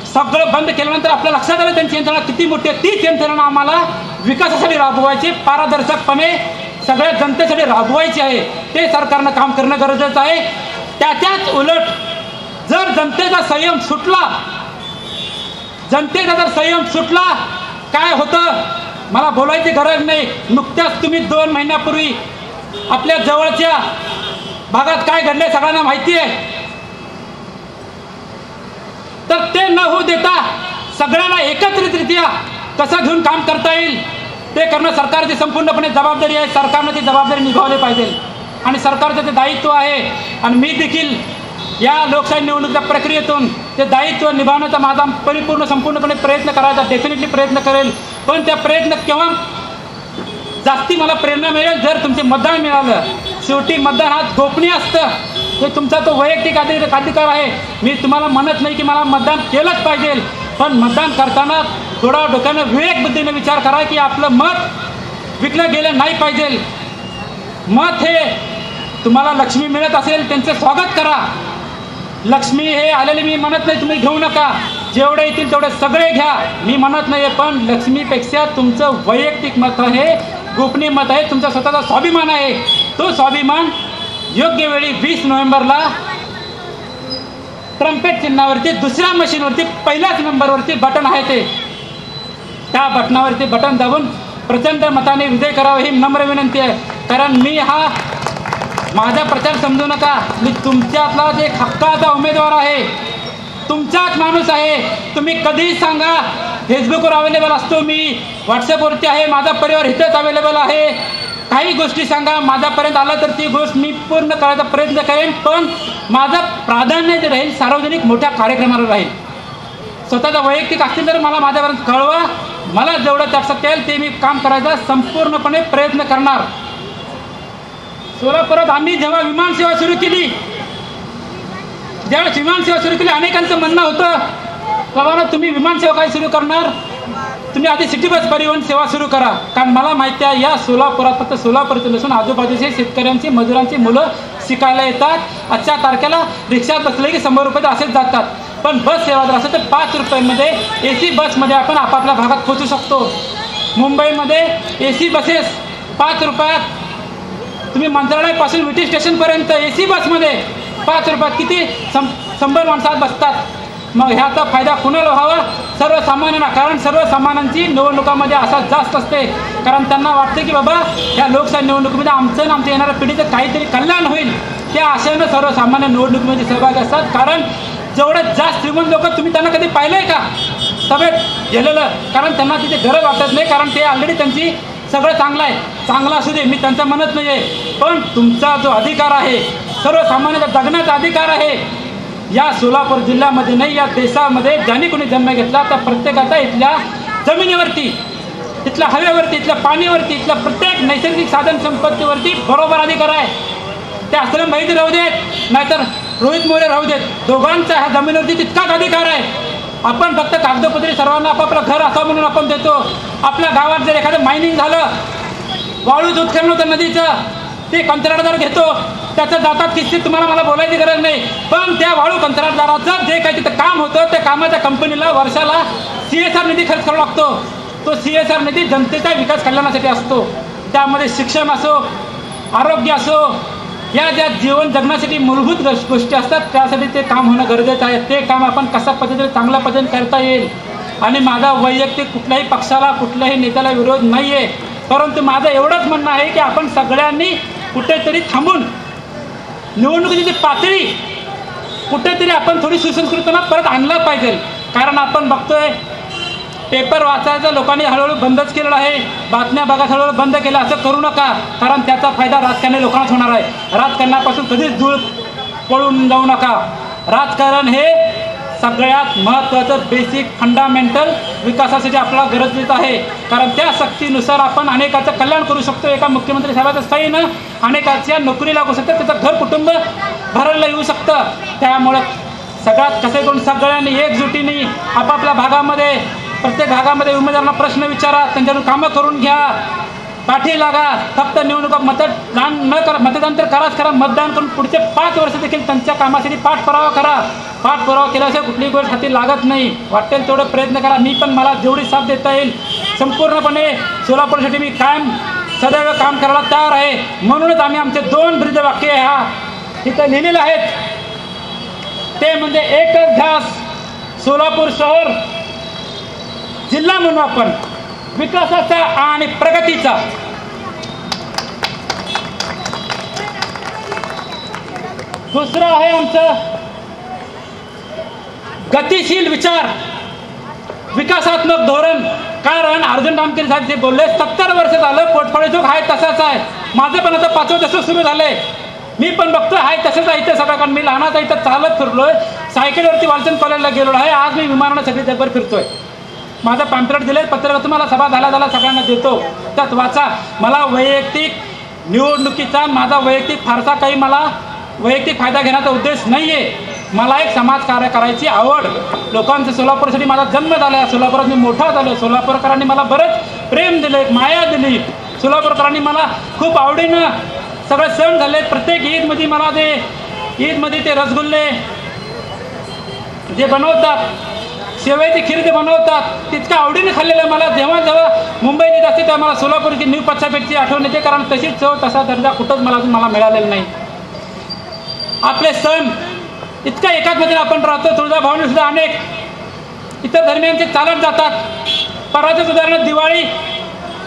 सगळं बंद केल्यानंतर आपल्या लक्षात आलं त्यांची यंत्रणा किती मोठी आहे. तीच यंत्रणा आम्हाला विकासासाठी राबवायची, पारदर्शकपणे सगळ्या जनतेसाठी राबवायची आहे. ते सरकारनं काम करणं गरजेचं आहे. त्याच्याच उलट जर जनतेचा संयम सुटला काय होतं मला बोलायची गरज नाही. नुकत्याच तुम्ही 2 महिन्यापूर्वी आपल्या जवळच्या भागात काय घडले सगळ्यांना माहिती आहे. तर ते न होऊ देता सगळ्यांना एकत्रितरित्या कसं घेऊन काम करता येईल ते करणं सरकारची संपूर्णपणे जबाबदारी आहे. सरकारनं ती जबाबदारी निभावली पाहिजे आणि सरकारचं ते दायित्व आहे. आणि मी देखील या लोकशाही निवडणुकीच्या प्रक्रियेतून ते दायित्व निभावण्याचा माझा परिपूर्ण संपूर्णपणे प्रयत्न करायचा डेफिनेटली प्रयत्न करेल. पण त्या प्रयत्न केव्हा जास्ती मला प्रेरणा मिळेल जर तुमचे मतदान मिळालं. शेवटी मतदान हा गोपनीय असतं, हे तुमचा तो वैयक्तिक अधिकार आहे. मी तुम्हाला म्हणत नाही की मला मतदान केलंच पाहिजे, पण मतदान करताना थोडा डोक्यानं विवेक बुद्धीने विचार करा की आपलं मत विकलं गेलं नाही पाहिजे. मत हे तुम्हाला लक्ष्मी मिळत असेल त्यांचं स्वागत करा. लक्ष्मी हे आलेले मी म्हणत नाही तुम्ही घेऊ नका, जेवढे येतील तेवढे सगळे घ्या मी म्हणत नाही. पण लक्ष्मीपेक्षा तुमचं वैयक्तिक मत आहे, गोपनीय मत आहे, तुमचा स्वतःचा स्वाभिमान आहे. तो स्वाभिमान योग्य वेळी 20 नोव्हेंबरला ट्रम्पेट चिन्हावरती 2ऱ्या मशीनवरती 1ल्याच नंबरवरती बटन आहे ते त्या बटनावरती बटन दाबून प्रचंड मताने विजय करावा ही नम्र विनंती आहे. कारण मी हा माझा प्रचार समजू नका, मी तुमच्यातलाच एक हक्काचा उमेदवार आहे, तुमचाच माणूस आहे. तुम्ही कधीही सांगा, फेसबुकवर अवेलेबल असतो मी, व्हॉट्सअपवरती आहे, माझा परिवार इथंच अवेलेबल आहे. काही गोष्टी सांगा, माझ्यापर्यंत आलं तर ती गोष्ट मी पूर्ण करायचा प्रयत्न करेन. पण माझं प्राधान्य जे राहील सार्वजनिक मोठ्या कार्यक्रमाला राहील. स्वतःचा वैयक्तिक असतील तर मला माझ्यापर्यंत कळवा, मला जेवढं त्यात शक्य आहे ते मी काम करायचा संपूर्णपणे प्रयत्न करणार. सोलापुरात आम्ही जेव्हा विमानसेवा सुरू केली, ज्यावेळेस विमानसेवा सुरू केली अनेकांचं म्हणणं होतं बाबा तुम्ही विमानसेवा काय सुरू करणार, तुम्ही आधी सिटी बस परिवहन सेवा सुरू करा. कारण मला माहिती आहे या सोलापुरात फक्त सोलापूरचे नसून आजूबाजूचे शेतकऱ्यांची मजुरांची मुलं शिकायला येतात. आजच्या तारखेला रिक्षात बसले की 100 रुपये असेच जातात. पण बस सेवा जर असेल तर 5 रुपयांमध्ये AC बसमध्ये आपण आपापल्या भागात पोहोचू शकतो. मुंबईमध्ये AC बसेस 5 रुपयात तुम्ही मंत्रालयापासून विटी स्टेशनपर्यंत AC बसमध्ये 5 रुपयात किती 100 माणसात बसतात. मग ह्याचा फायदा कुणाला व्हावा? सर्वसामान्यांना. कारण सर्वसामान्यांची निवडणुकामध्ये असा जास्त असते, कारण त्यांना वाटते की बाबा या लोकसभा निवडणुकीमध्ये आमचं आमच्या येणाऱ्या पिढीचं काहीतरी कल्याण होईल. त्या आशेनं सर्वसामान्य निवडणुकीमध्ये सहभागी असतात. कारण जेवढं जास्त श्रीमंत लोक तुम्ही त्यांना कधी पाहिलं आहे का सभेत गेलेलं? कारण त्यांना तिथे गरज वाटत नाही, कारण ते ऑलरेडी त्यांची सगळं चांगलं आहे. चांगलं असू दे, मी त्यांचं म्हणत नाही आहे, पण तुमचा जो अधिकार आहे, सर्वसामान्यांचा जगण्याचा अधिकार आहे, या सोलापूर जिल्ह्यामध्ये नाही या देशामध्ये ज्यांनी कोणी जन्म घेतला तर प्रत्येकाचा इथल्या जमिनीवरती, इथल्या हवेवरती, इथल्या पाणीवरती, इथल्या प्रत्येक नैसर्गिक साधन संपत्तीवरती बरोबर अधिकार आहे. ते असलं माहिती राहू देत नाहीतर रोहित मोरे राहू देत, दोघांचा ह्या जमिनीवरती तितकाच अधिकार आहे. आपण फक्त कागदोपत्री सर्वांना आपापलं घर असावं म्हणून आपण देतो. आपल्या गावात जर एखादं मायनिंग झालं, वाळूच उत्खनन होतं नदीचं, ते कंत्राटदार घेतो, त्याचं जातात किस्से तुम्हाला मला बोलायची गरज नाही. पण त्या वाळू कंत्राटदाराचं जे काही तिथं काम होतं त्या कामाच्या कंपनीला वर्षाला CSR निधी खर्च करावा लागतो. तो CSR निधी जनतेचा विकास कल्याणासाठी असतो. त्यामध्ये शिक्षण असो, आरोग्य असो, या ज्या जीवन जगण्यासाठी मूलभूत गोष्टी असतात त्यासाठी ते काम होणं गरजेचं आहे. ते काम आपण कशा पद्धतीने चांगल्या पद्धतीने करता येईल. आणि माझा वैयक्तिक कुठल्याही पक्षाला कुठल्याही नेत्याला विरोध नाही आहे, परंतु माझं एवढंच म्हणणं आहे की आपण सगळ्यांनी कुठेतरी थांबून निवडणुकीची पातळी कुठेतरी आपण थोडी सुसंस्कृतपणा परत आणला पाहिजे. कारण आपण बघतोय पेपर वाचायचं लोकांनी हळूहळू बंदच केलेलं आहे, बातम्या बघा हळूहळू बंद केलं. असं करू नका, कारण त्याचा फायदा राजकारणी लोकांनाच होणार आहे. राजकारणापासून कधीच दूर पळून जाऊ नका. राजकारण हे सगळ्यात महत्त्वाचं बेसिक फंडामेंटल विकासासाठी आपल्याला गरजेचं आहे. कारण त्या शक्तीनुसार आपण अनेकाचं कल्याण करू शकतो. एका मुख्यमंत्री साहेबाच्या सहीनं अनेकाच्या नोकरी लागू शकतात, त्याचं घर कुटुंब भरायला येऊ शकतं. त्यामुळं सगळ्यात कसे करून सगळ्यांनी एकजुटीने आपापल्या भागामध्ये प्रत्येक भागामध्ये उमेदवारांना प्रश्न विचारा, त्यांच्याकडून कामं करून घ्या, पाठी लागा. फक्त निवडणुका मतदान न करा, मतदान तर कराच करा, मतदान करून पुढचे 5 वर्ष देखील त्यांच्या कामासाठी पाठपुरावा करा. पाठपुरावा केल्याशिवाय कुठलीही गोष्ट हाती लागत नाही. वाटेल तेवढं प्रयत्न करा. मी पण मला जेवढी साथ देता येईल संपूर्णपणे सोलापूरसाठी मी कायम सदैव काम करायला तयार आहे. म्हणूनच आम्ही आमचे 2 ब्रीदवाक्य ह्या इथं लिहिलेले आहेत. ते म्हणजे एकच ध्यास सोलापूर शहर जिल्हा म्हणून आपण विकासाचा आणि प्रगतीचा. दुसरं आहे आमचं गतिशील विचार, विकासात्मक धोरण. कारण अर्जुन रामगिरी साहेब जे बोलले 70 वर्ष झालं पोटफळे जो आहे तसाच आहे. माझं पण आता 5वं दशक सुरू झालंय. मी पण बघतोय आहे तसंच आहे इथं सगळं. कारण मी लहानाचा इथं चालत फिरलोय, सायकलवरती वालचंद कॉलेजला गेलेलो आहे. आज मी विमानानं सगळी जगभर फिरतोय. माझं पॅम्पलेट दिले, पत्रक तुम्हाला सभा झाला सगळ्यांना देतो, त्यात वाचा. मला वैयक्तिक निवडणुकीचा माझा वैयक्तिक फारसा काही मला वैयक्तिक फायदा घेण्याचा उद्देश नाही आहे. मला एक समाजकार्य करायची आवड. लोकांचं सोलापूरसाठी माझा जन्म झाला आहे, सोलापुरात मी मोठा झालो. सोलापूरकरांनी मला बरंच प्रेम दिलं, माया दिली. सोलापूरकरांनी मला खूप आवडीनं सगळे सण झाले. प्रत्येक ईदमध्ये मला ईदमध्ये ते रसगुल्ले जे बनवतात, शेवयाची खीर जे बनवतात, तितकं आवडीने खाल्लेलं मला जेव्हा जेव्हा मुंबईत येत असते तेव्हा मला सोलापूरची न्यू पच्चापेठची आठवण येते. कारण तशीच चव तसा दर्जा कुठंच मला मिळालेला नाही. आपले सण इतका एकात्मतेने आपण राहतो. तुळजाभवानी सुद्धा अनेक इतर धर्मियांचे चालत जातात. परवाचंच उदाहरण दिवाळी,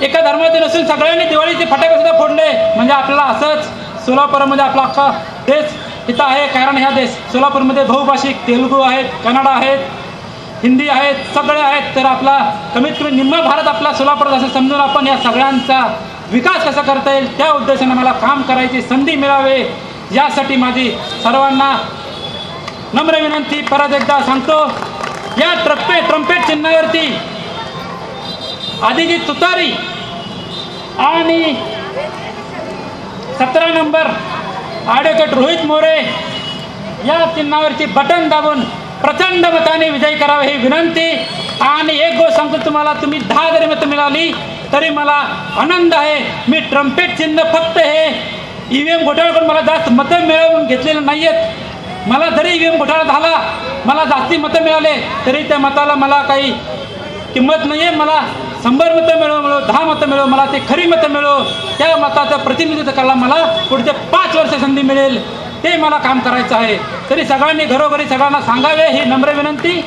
एका धर्माचे नसून सगळ्यांनी दिवाळीचे फटाके सुद्धा फोडले. म्हणजे आपल्याला असंच सोलापूरमध्ये आपला अख्खा देश इथं आहे. कारण ह्या सोलापूरमध्ये बहुभाषिक तेलुगू आहेत, कन्नड आहेत, हिंदी आहेत, सगळे आहेत. तर आपला कमीत कमी निम्मा भारत आपला सोलापूर असं समजून आपण या सगळ्यांचा विकास कसा करता येईल त्या उद्देशाने मला काम करायची संधी मिळावे, यासाठी माझी सर्वांना नम्र विनंती. परत एकदा सांगतो, या ट्रम्पेट चिन्हावरती आधीची तुतारी आणि 17 नंबर ॲडव्होकेट रोहित मोरे या चिन्हावरती बटन दाबून प्रचंड मताने विजयी करावे ही विनंती. आणि एक गोष्ट सांगतो तुम्हाला, तुम्ही 10 जरी मतं मिळाली तरी मला आनंद आहे. मी ट्रम्पेट चिन्ह फक्त हे EVM घोटाळा करून मला जास्त मतं मिळवून घेतलेलं नाही आहेत. मला जरी ईव्हीएम घोटाळा झाला, मला जास्ती मतं मिळाले तरी त्या मताला मला काही किंमत नाही आहे. मला 100 मतं मिळो 10 मतं मिळो, मला ते खरी मतं मिळो, त्या मताचं प्रतिनिधित्व करायला मला पुढचे 5 वर्ष संधी मिळेल, ते मला काम करायचं आहे. तरी सगळ्यांनी घरोघरी सगळ्यांना सांगावे ही नम्र विनंती.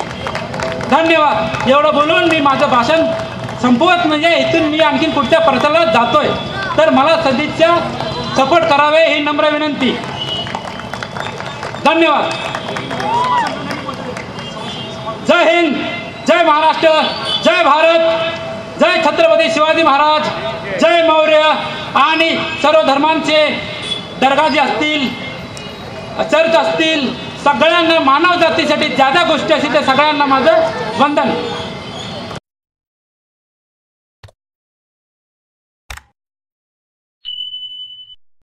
धन्यवाद. एवढं बोलून मी माझं भाषण संपवत नाही आहे. इथून मी आणखीन पुढच्या प्रचाराला जातोय, तर मला सदिच्छा सपोर्ट करावे ही नम्र विनंती. धन्यवाद. जय हिंद, जय महाराष्ट्र, जय भारत, जय छत्रपती शिवाजी महाराज, जय मौर्य. आणि सर्व धर्मांचे दर्गा जे असतील, चर्च असतील, सगळ्यांना मानव जातीसाठी ज्या ज्या गोष्टी असतील त्या सगळ्यांना माझं वंदन.